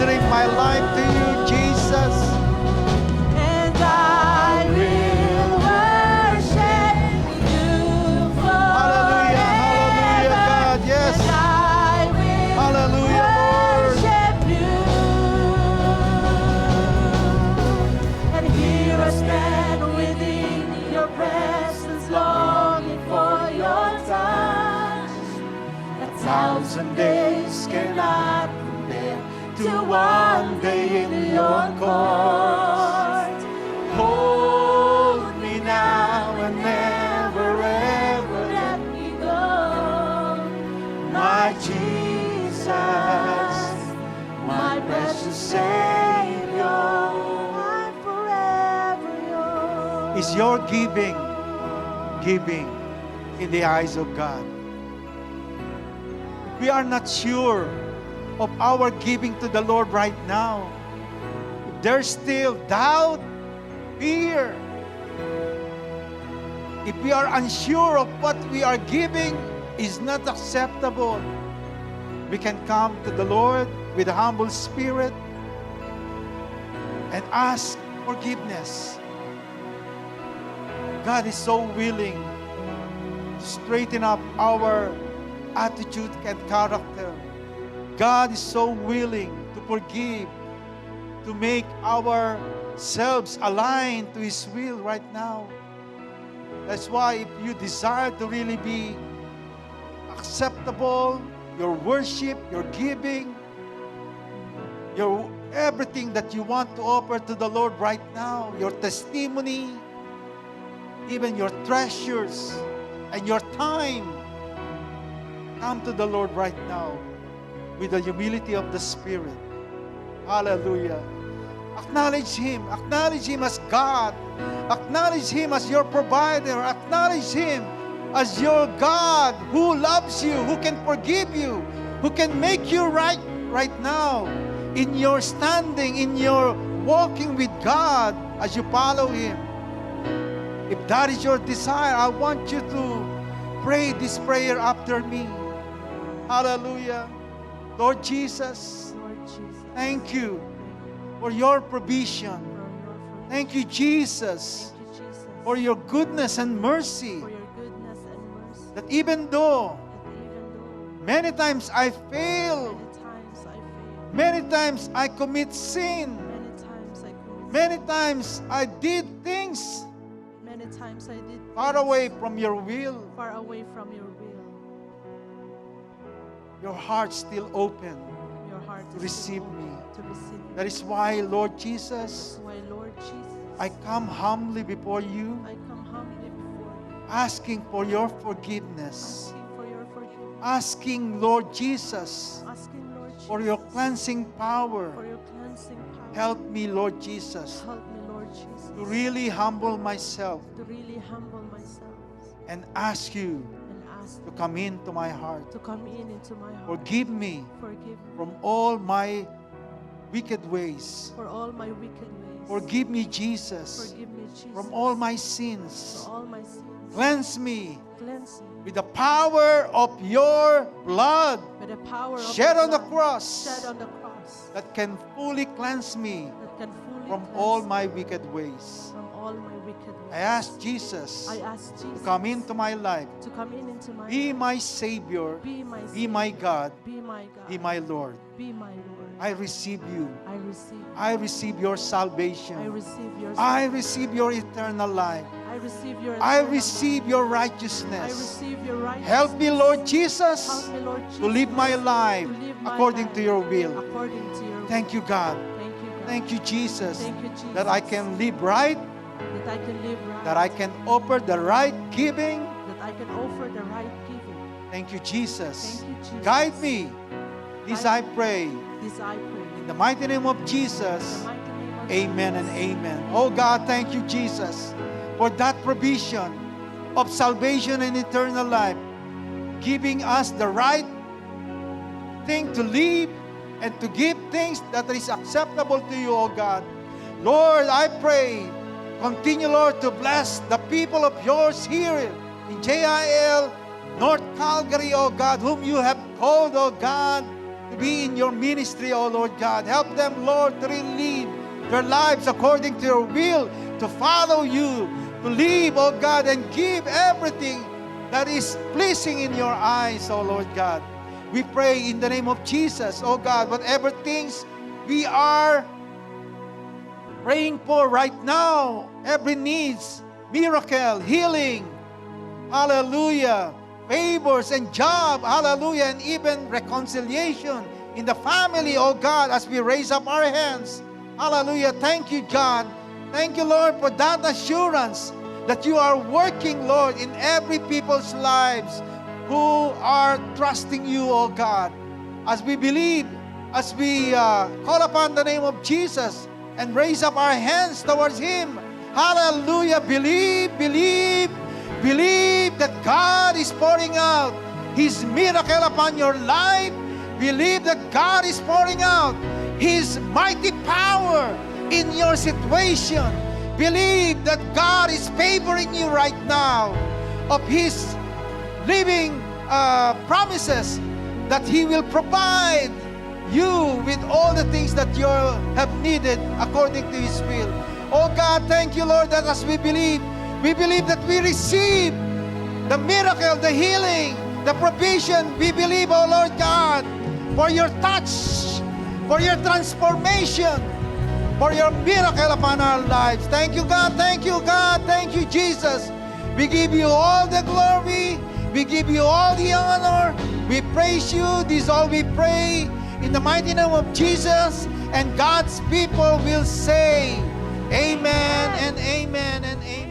surrendering my life to you, Jesus. And I will worship you Hallelujah, hallelujah, forever. God, yes. And I will Hallelujah, Lord. worship you. And here I stand within your presence, longing for your touch. 1,000 days cannot compare to one day in your court. Hold me now and never ever let me go, my Jesus, my precious Savior. I'm forever yours. Is your giving in the eyes of God? We are not sure of our giving to the Lord right now. There's still doubt, fear. If we are unsure of what we are giving is not acceptable, we can come to the Lord with a humble spirit and ask forgiveness. God is so willing to straighten up our attitude and character. God is so willing to forgive, to make ourselves aligned to His will right now. That's why if you desire to really be acceptable, your worship, your giving, your everything that you want to offer to the Lord right now, your testimony, even your treasures and your time, come to the Lord right now with the humility of the Spirit. Hallelujah. Acknowledge Him. Acknowledge Him as God. Acknowledge Him as your provider. Acknowledge Him as your God who loves you, who can forgive you, who can make you right now in your standing, in your walking with God as you follow Him. If that is your desire, I want you to pray this prayer after me. Hallelujah. Lord Jesus, Lord Jesus, thank you for your provision. Thank you, Jesus, Thank you, Jesus, for your goodness and mercy. for your goodness and mercy. That even though That even though many times I fail, many times I fail, many times I commit sin, many times I commit many sin, times I did things many times I did far things away from your will, far away from your will. your heart still open Your heart to is receive open me. to receive me. That is why, Lord Jesus, That's why, Lord Jesus, I come humbly before you, I come humbly before you, asking for your forgiveness. asking for your forgiveness, Asking, Lord Jesus, asking, Lord Jesus, for your cleansing power. for your cleansing power. Help me, Lord Jesus, Help me, Lord Jesus, to really humble myself to really humble myself and ask you and ask to come into my heart. to come into my heart. Forgive me Forgive me from all my wicked ways. for all my wicked ways. Forgive me, Jesus, Forgive me, Jesus, from all my for sins. all my sins. Cleanse me Cleanse me with the power of your blood by the power of shed the on the blood cross shed on the cross that can fully cleanse me that can fully from cleanse all me my wicked ways. from all my wicked ways. I ask Jesus I ask to Jesus come into my life. to come into my Be life. my Savior. Be my Be my Savior. God. Be my God. Be my Lord. Be my Lord. I receive you. I receive. I receive your I salvation. receive your. I receive your eternal life. I receive your. I eternal receive life. your I righteousness. receive your righteousness. Help me, Lord Jesus, Help me, Lord Jesus, to live my life to live my according life to your will. According to your Thank will. you, God. Thank you, God. Thank you, Jesus, Thank you, Jesus, that I can live right, that I can live right. that I can offer the right giving. That I can offer the right giving. Thank you, Jesus. Thank you, Jesus. Guide me. This I pray. This I pray. In the mighty name of In Jesus. the mighty name of Amen and Jesus. amen. Oh God, thank you, Jesus, for that provision of salvation and eternal life, giving us the right thing to live and to give things that is acceptable to you, oh God. Lord, I pray, continue, Lord, to bless the people of yours here in JIL, North Calgary, oh God, whom you have called, oh God, to be in your ministry, O Lord God. Help them, Lord, to really live their lives according to your will, to follow you, to live, O God, and give everything that is pleasing in your eyes, O Lord God. We pray in the name of Jesus, O God, whatever things we are praying for right now, every needs, miracle, healing, hallelujah, favors and job, hallelujah, and even reconciliation in the family, oh God, as we raise up our hands. Hallelujah. Thank you, God. Thank you, Lord, for that assurance that you are working, Lord, in every people's lives who are trusting you, oh God. As we believe, as we call upon the name of Jesus and raise up our hands towards Him. Hallelujah. Believe, believe, believe that God is pouring out His miracle upon your life. Believe that God is pouring out His mighty power in your situation. Believe that God is favoring you right now of His living promises that He will provide you with all the things that you have needed according to His will. Oh God, thank you, Lord, that as we believe that we receive the miracle, the healing, the provision. We believe, oh Lord God, for your touch, for your transformation, for your miracle upon our lives. Thank you, God. Thank you, God. Thank you, Jesus. We give you all the glory. We give you all the honor. We praise you. This all we pray in the mighty name of Jesus. And God's people will say, Amen and amen and amen.